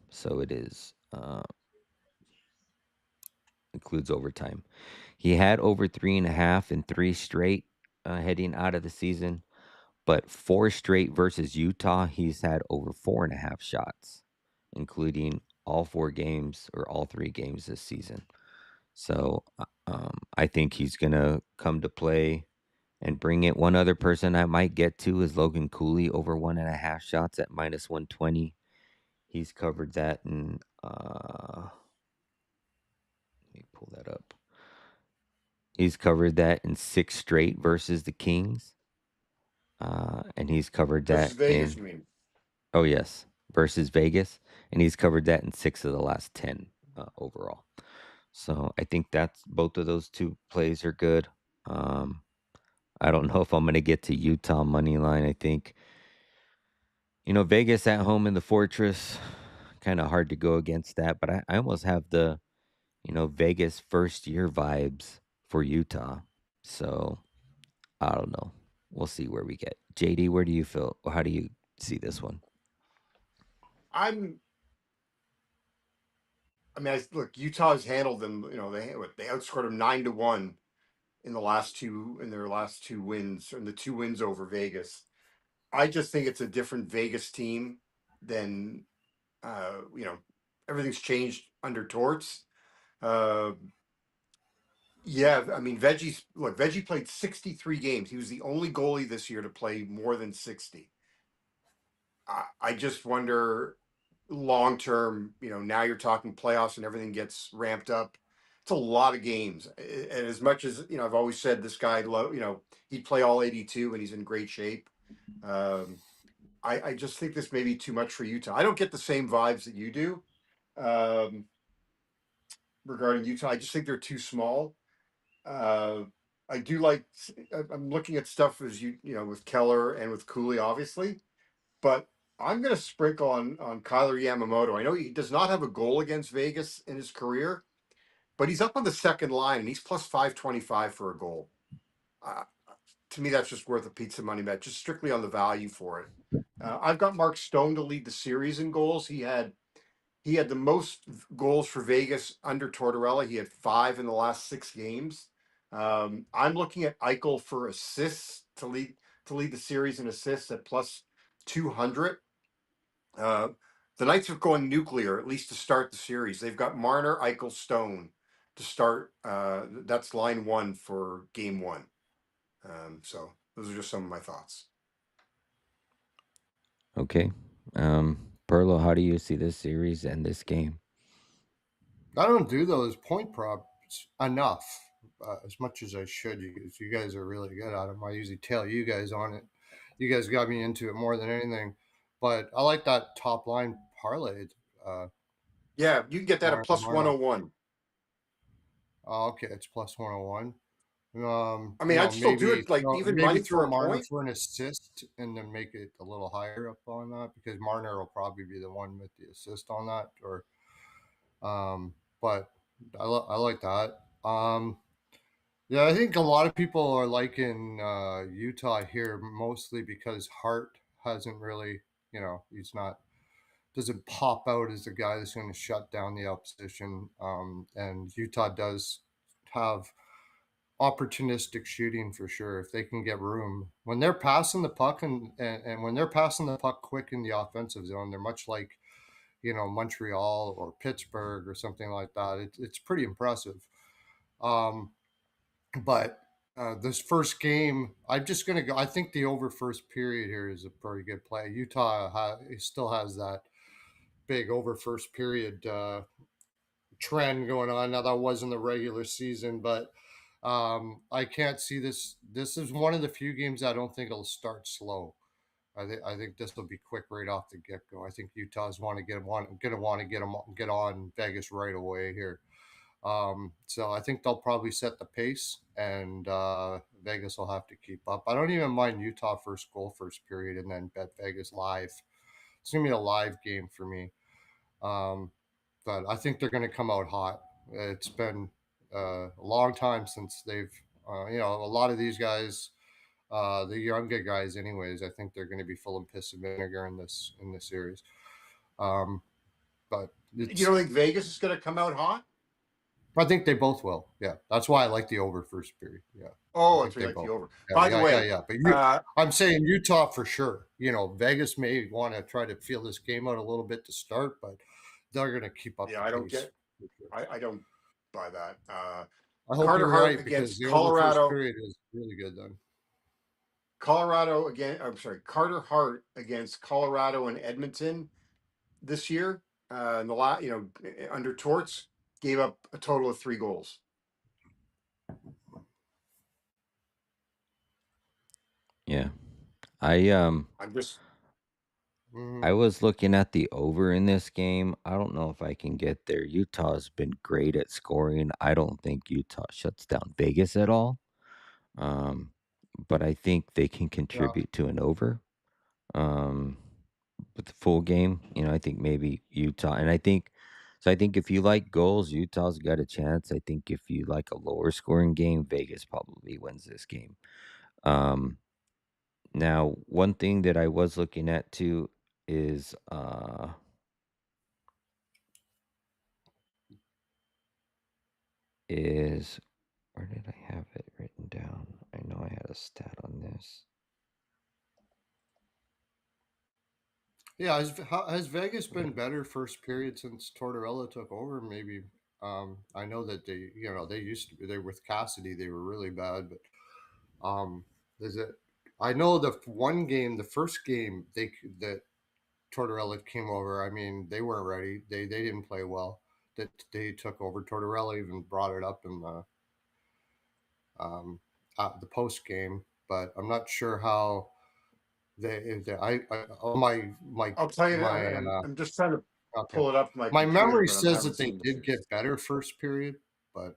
So it is includes overtime. He had over 3.5 in 3 straight heading out of the season, but 4 straight versus Utah, he's had over 4.5 shots, including all 4 games or all 3 games this season. So I think he's gonna come to play and bring it. One other person I might get to is Logan Cooley over 1.5 shots at -120. He's covered that in let me pull that up. He's covered that in 6 straight versus the Kings. And he's covered Versus that Vegas, in you mean? oh yes, versus Vegas, and he's covered that in 6 of the last 10 overall. So I think that's both of those 2 plays are good. I don't know if I'm going to get to Utah money line. I think Vegas at home in the Fortress, kind of hard to go against that. But I almost have the Vegas first year vibes for Utah. So I don't know. We'll see where we get. JD, where do you feel? Or how do you see this one? I'm. Look, Utah's handled them. They outscored them 9-1 in their last 2 wins, and the 2 wins over Vegas. I just think it's a different Vegas team than uh, you know. Everything's changed under Torts. Uh, yeah, I mean, Veggie played 63 games. He was the only goalie this year to play more than 60. I just wonder long term, now you're talking playoffs and everything gets ramped up. It's a lot of games. And as much as, I've always said this guy, he'd play all 82 and he's in great shape. Um, I just think this may be too much for Utah. I don't get the same vibes that you do um, regarding Utah. I just think they're too small. Uh, I do like, I'm looking at stuff as with Keller and with Cooley, obviously. But I'm going to sprinkle on Kyler Yamamoto. I know he does not have a goal against Vegas in his career, but he's up on the second line and he's plus 525 for a goal. Uh, to me, that's just worth a pizza money bet, just strictly on the value for it. I've got Mark Stone to lead the series in goals. He had the most goals for Vegas under Tortorella. He had 5 in the last 6 games. I'm looking at Eichel for assists to lead the series in assists at plus 200. Uh, the Knights are going nuclear, at least to start the series. They've got Marner, Eichel, Stone to start. That's line 1 for game 1. So those are just some of my thoughts. Okay. Perlo, how do you see this series and this game? I don't do those point props enough, as much as I should. You guys are really good at them. I usually tell you guys on it. You guys got me into it more than anything. But I like that top line parlay. Uh, Yeah, you can get that at plus Marner. 101. Oh, okay, it's plus 101. I mean, I'd still do it like even Maybe money for throw a Marner point. for an assist and then make it a little higher up on that because Marner will probably be the one with the assist on that. But I like that. Yeah, I think a lot of people are liking Utah here mostly because Hart hasn't really, he's not doesn't pop out as the guy that's going to shut down the opposition. And Utah does have opportunistic shooting for sure if they can get room when they're passing the puck and when they're passing the puck quick in the offensive zone. They're much like Montreal or Pittsburgh or something like that. It's pretty impressive. Um, but this first game, I'm just going to go. I think the over first period here is a pretty good play. Utah still has that big over first period trend going on. Now that was in the regular season, but I can't see this. This is one of the few games I don't think it'll start slow. I think this will be quick right off the get go. I think Utah's gonna want to get on Vegas right away here. So I think they'll probably set the pace, and Vegas will have to keep up. I don't even mind Utah first goal first period, and then bet Vegas live. It's gonna be a live game for me. Um, but I think they're going to come out hot. It's been a long time since they've, a lot of these guys, the younger guys, anyways. I think they're going to be full of piss and vinegar in this series. But You it's, don't think Vegas is going to come out hot? I think they both will. Yeah, that's why I like the over first period. Yeah, I Oh, think that's they really like the both. over. Yeah, By the yeah, yeah, way, yeah. But uh, I'm saying Utah for sure. Vegas may want to try to feel this game out a little bit to start, but they're going to keep up yeah, the I don't pace. get. I don't buy that. I hope Carter you're Hart right because against the over first Colorado. period is really good then. Colorado again. I'm sorry, Carter Hart against Colorado and Edmonton this year. In the last, under Torts, gave up a total of 3 goals. Yeah. I I'm just. Mhm. I was looking at the over in this game. I don't know if I can get there. Utah's been great at scoring. I don't think Utah shuts down Vegas at all. Um, but I think they can Yeah. contribute to an over. Um, with the full game, I think maybe Utah, and I think if you like goals, Utah's got a chance. I think if you like a lower scoring game, Vegas probably wins this game. Um, Now, one thing that I was looking at too is where did I have it written down? I know I had a stat on this. Yeah. Has Vegas been better first period since Tortorella took over? Maybe. I know that they used to be they with Cassidy they were really bad, but is it? I know the one game, the first game that Tortorella came over. I mean, they weren't ready. They didn't play well. That they took over. Tortorella even brought it up in the post game, but I'm not sure how oh, I'll tell you. my I'm just trying to okay. pull it up on my My computer, memory but I'm says having that they some did issues. get better first period, but I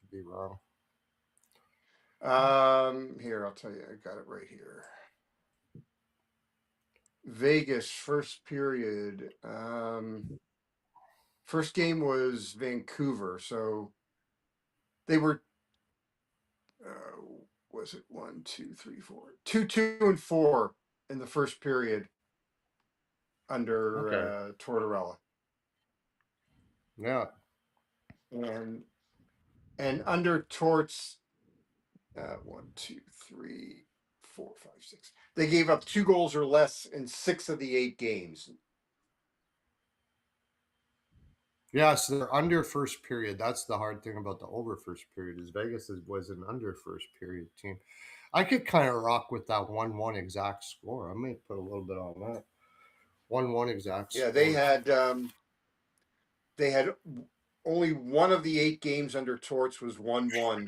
could be wrong. Here, I'll tell you. I got it right here. Vegas first period. First game was Vancouver, so they were. Uh, was it 1, 2, 3, 4, 2, 2, and 4 in the first period under Okay. Tortorella, Yeah. and under Torts, 1, 2, 3, 4, 5, 6. They gave up 2 goals or less in 6 of the 8 games. Yeah, so they're under first period. That's the hard thing about the over first period is was an under first period team. I could kind of rock with that 1-1 exact score. I may put a little bit on that. 1-1 exact Yeah, score. they had only one of the 8 games under Torts was 1-1.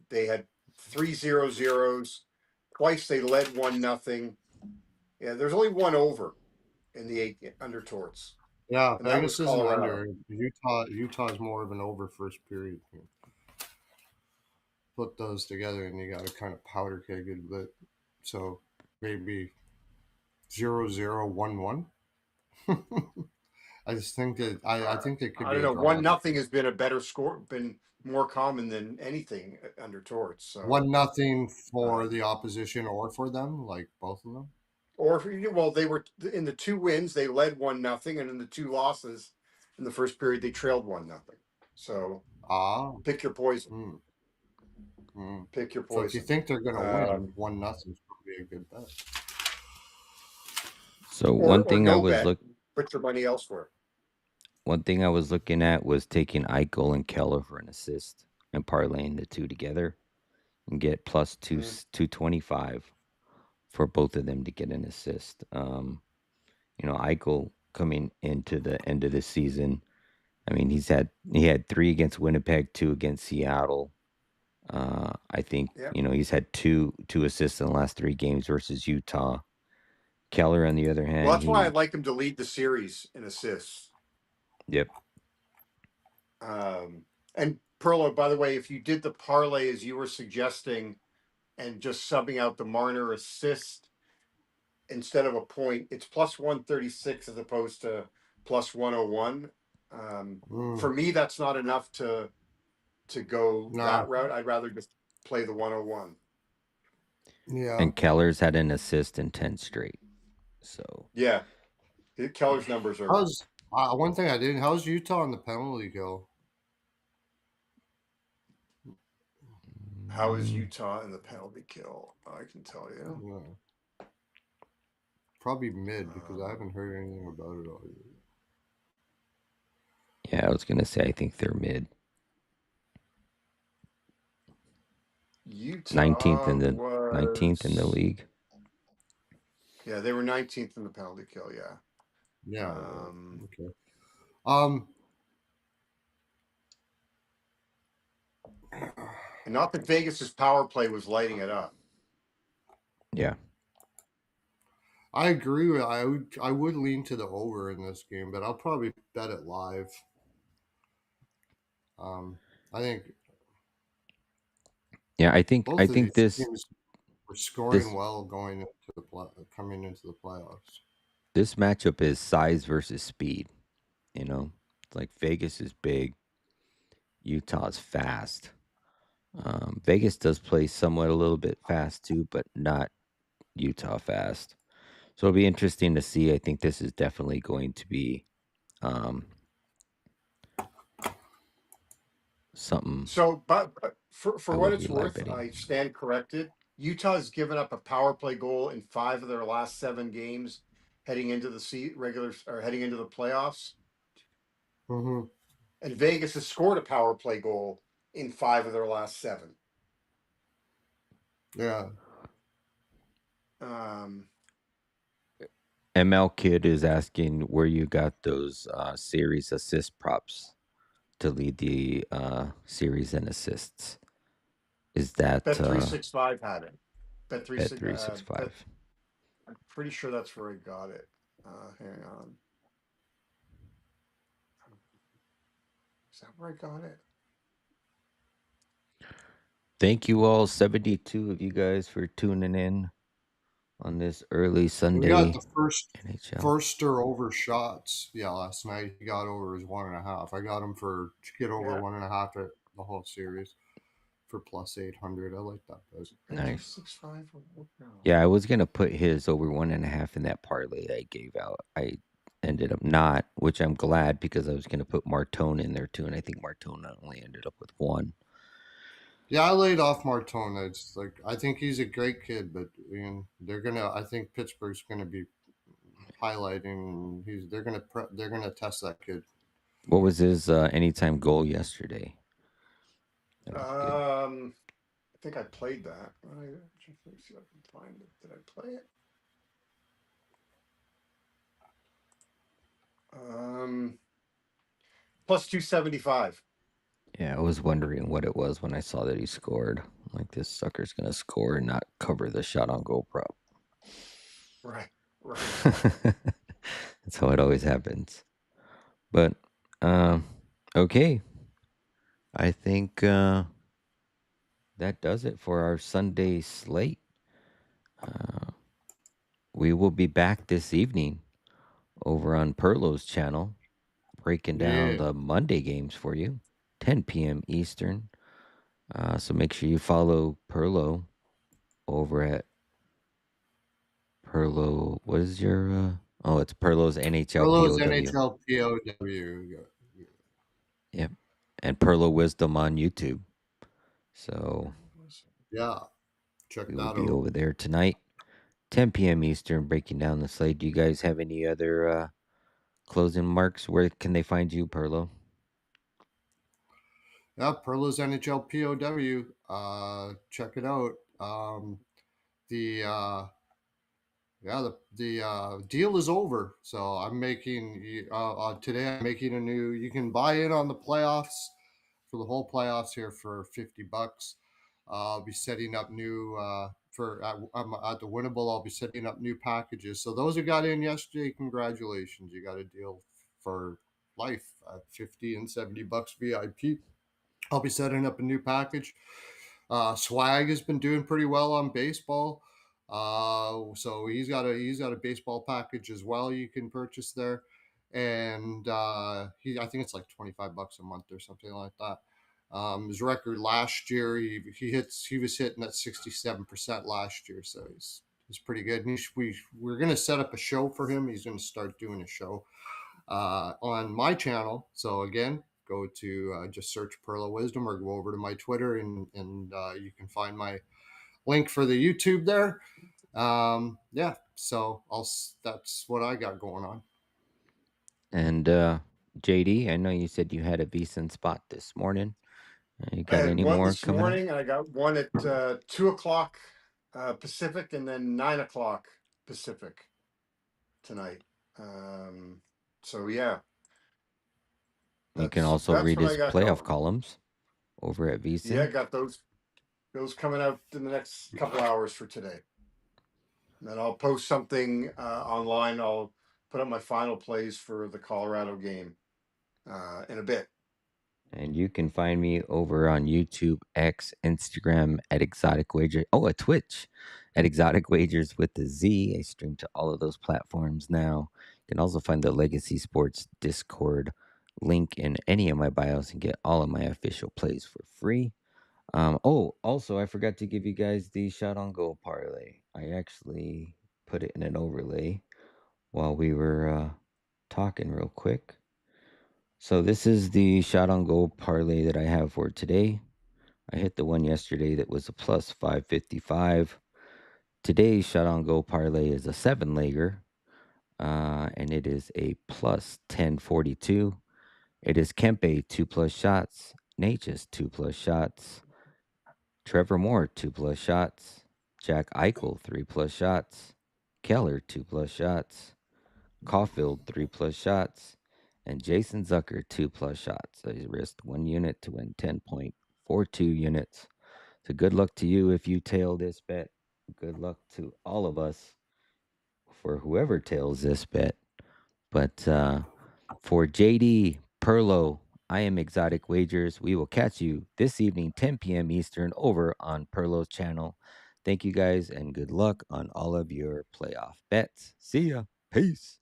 They had 3-0-0s. Twice they led 1-0. Yeah, there's only one over in the 8 under Torts, Yeah, and that was Vegas is an Colorado. under. Utah is more of an over first period. Put those together, and you got to kind of powder keg it a bit. So maybe 0-0-1-1. I just think that I think it could I be don't a know. draw. 1-0 has been a better score, been more common than anything under Torts. So 1-0 for uh, the opposition or for them, like both of them. or well, they were in the 2 wins, they led 1-0, and in the 2 losses in the first period, they trailed 1-0. So Ah, pick your poison. hmm, hmm. Pick your So if you poison. think they're going to win, 1-0 is probably a good bet. So Or no bet. Put your money elsewhere. one thing I was looking at was taking Eichel and Keller for an assist and parlaying the two together and get plus 225 for both of them to get an assist. Eichel coming into the end of the season, I mean, he had 3 against Winnipeg, 2 against Seattle. I think Yeah. he's had two assists in the last 3 games versus Utah. Keller, on the other Well, hand, that's why I'd like him to lead the series in assists. yep. And Perlo, by the way, if you did the parlay as you were suggesting and just subbing out the Marner assist instead of a point, it's plus 136 as opposed to plus 101. For me, that's not enough to go No, that route. I'd rather just play the 101. yeah. And Keller's had an assist in 10 straight. So Yeah. Keller's numbers are. How's one thing I didn't? How's Utah on the penalty kill? How is Utah in the penalty kill? I can tell you. Yeah. Probably mid because I haven't heard anything about it all yet. yeah, I was gonna say I think they're mid. Utah 19th in the was. league. Yeah, they were 19th in the penalty kill. Yeah. Yeah. Okay. And not that Vegas's power play was lighting it up. Yeah. I agree with I would lean to the over in this game, but I'll probably bet it live. I think Yeah, I think both of these this teams were scoring well going into coming into the playoffs. this matchup is size versus speed. It's like Vegas is big, Utah's fast. Vegas does play somewhat a little bit fast too, but not Utah fast. So it'll be interesting to see. I think this is definitely going to be something. So, but for I what will be it's live worth, betting. I stand corrected. Utah has given up a power play goal in 5 of their last 7 games, heading into the regular or heading into the playoffs. Mm-hmm. And Vegas has scored a power play goal in 5 of their last 7. Yeah. ML Kid is asking where you got those series assist props to lead the series in assists. Is that Bet365 had it. Bet365? I'm pretty sure that's where I got it. Hang on. Is that where I got it? Thank you all, 72 of you guys, for tuning in on this early Sunday. We got the NHL. over shots. Yeah, last night he got over his 1.5. I got him to get over 1.5 at the whole series for plus 800. I like that bet. Nice. Yeah, I was gonna put his over 1.5 in that parlay I gave out. I ended up not, which I'm glad because I was gonna put Martone in there too, and I think Martone only ended up with 1. Yeah, I laid off Martone. It's like I think he's a great kid, but I think Pittsburgh's gonna be highlighting. They're gonna test that kid. What was his anytime goal yesterday? That was good. think I played that. Let me see if I can find it. Did I play it? Plus 275. Yeah, I was wondering what it was when I saw that he scored. I'm like, this sucker's gonna score and not cover the shot on goal prop. Right. Right. That's how it always happens. But okay, I think that does it for our Sunday slate. We will be back this evening over on Perlo's channel, breaking down Yeah. the Monday games for you, 10 p.m. Eastern. So make sure you follow Perlo over at Perlo. What is your? Oh, it's Perlo's NHL Pearlo's POW. NHL POW. Yep, and Perlo Wisdom on YouTube. So Yeah, check we will that be out. over there tonight, 10 p.m. Eastern, breaking down the slate. Do you guys have any other closing marks? Where can they find you, Perlo? Yeah, Pearlo's NHL POW. Check it out. The Yeah, the deal is over. So I'm making today. I'm making a new. You can buy in on the playoffs for the whole playoffs here for $50. I'll be setting up new I'm at the Winnable. I'll be setting up new packages. So those who got in yesterday, congratulations! You got a deal for life at 50 and $70 VIP. I'll be setting up a new package. Swag has been doing pretty well on baseball. So he's got a baseball package as well you can purchase there, and I think it's like $25 a month or something like that. His record last year, he was hitting at 67% last year, so he's pretty good. And we're gonna set up a show for him. He's gonna start doing a show on my channel. So again, go to just search Pearl of Wisdom or go over to my Twitter and you can find my link for the YouTube there. Yeah, so that's what I got going on. And JD, I know you said you had a decent spot this morning. You I got had any one more this coming up? morning, and I got one at 2 o'clock Pacific, and then 9 o'clock Pacific tonight. So yeah, You can also that's read what I his got playoff going. columns over at Yeah, VSIN. got those coming out in the next couple hours for today. And then I'll post something online. I'll put up my final plays for the Colorado game in a bit. And you can find me over on YouTube, X, Instagram at Exotic Wager. Oh, at Twitch at Exotic Wagers with the Z. I stream to all of those platforms now. You can also find the Legacy Sports Discord link in any of my bios and get all of my official plays for free. Also, I forgot to give you guys the shot on goal parlay. I actually put it in an overlay while we were talking real quick. So this is the shot on goal parlay that I have for today. I hit the one yesterday that was a plus 555. Today's shot on goal parlay is a 7-legger, and it is a plus 1042. It is Kempe 2+ shots, Natchez 2+ shots, Trevor Moore 2+ shots, Jack Eichel 3+ shots, Keller 2+ shots, Caulfield 3+ shots, and Jason Zucker 2+ shots. So he risked 1 unit to win 10.42 units. So good luck to you if you tail this bet. Good luck to all of us for whoever tails this bet. But for JD, Perlo, I am Exotic Wagers. We will catch you this evening, 10 p.m. Eastern, over on Perlo's channel. Thank you guys and good luck on all of your playoff bets. See ya. Peace.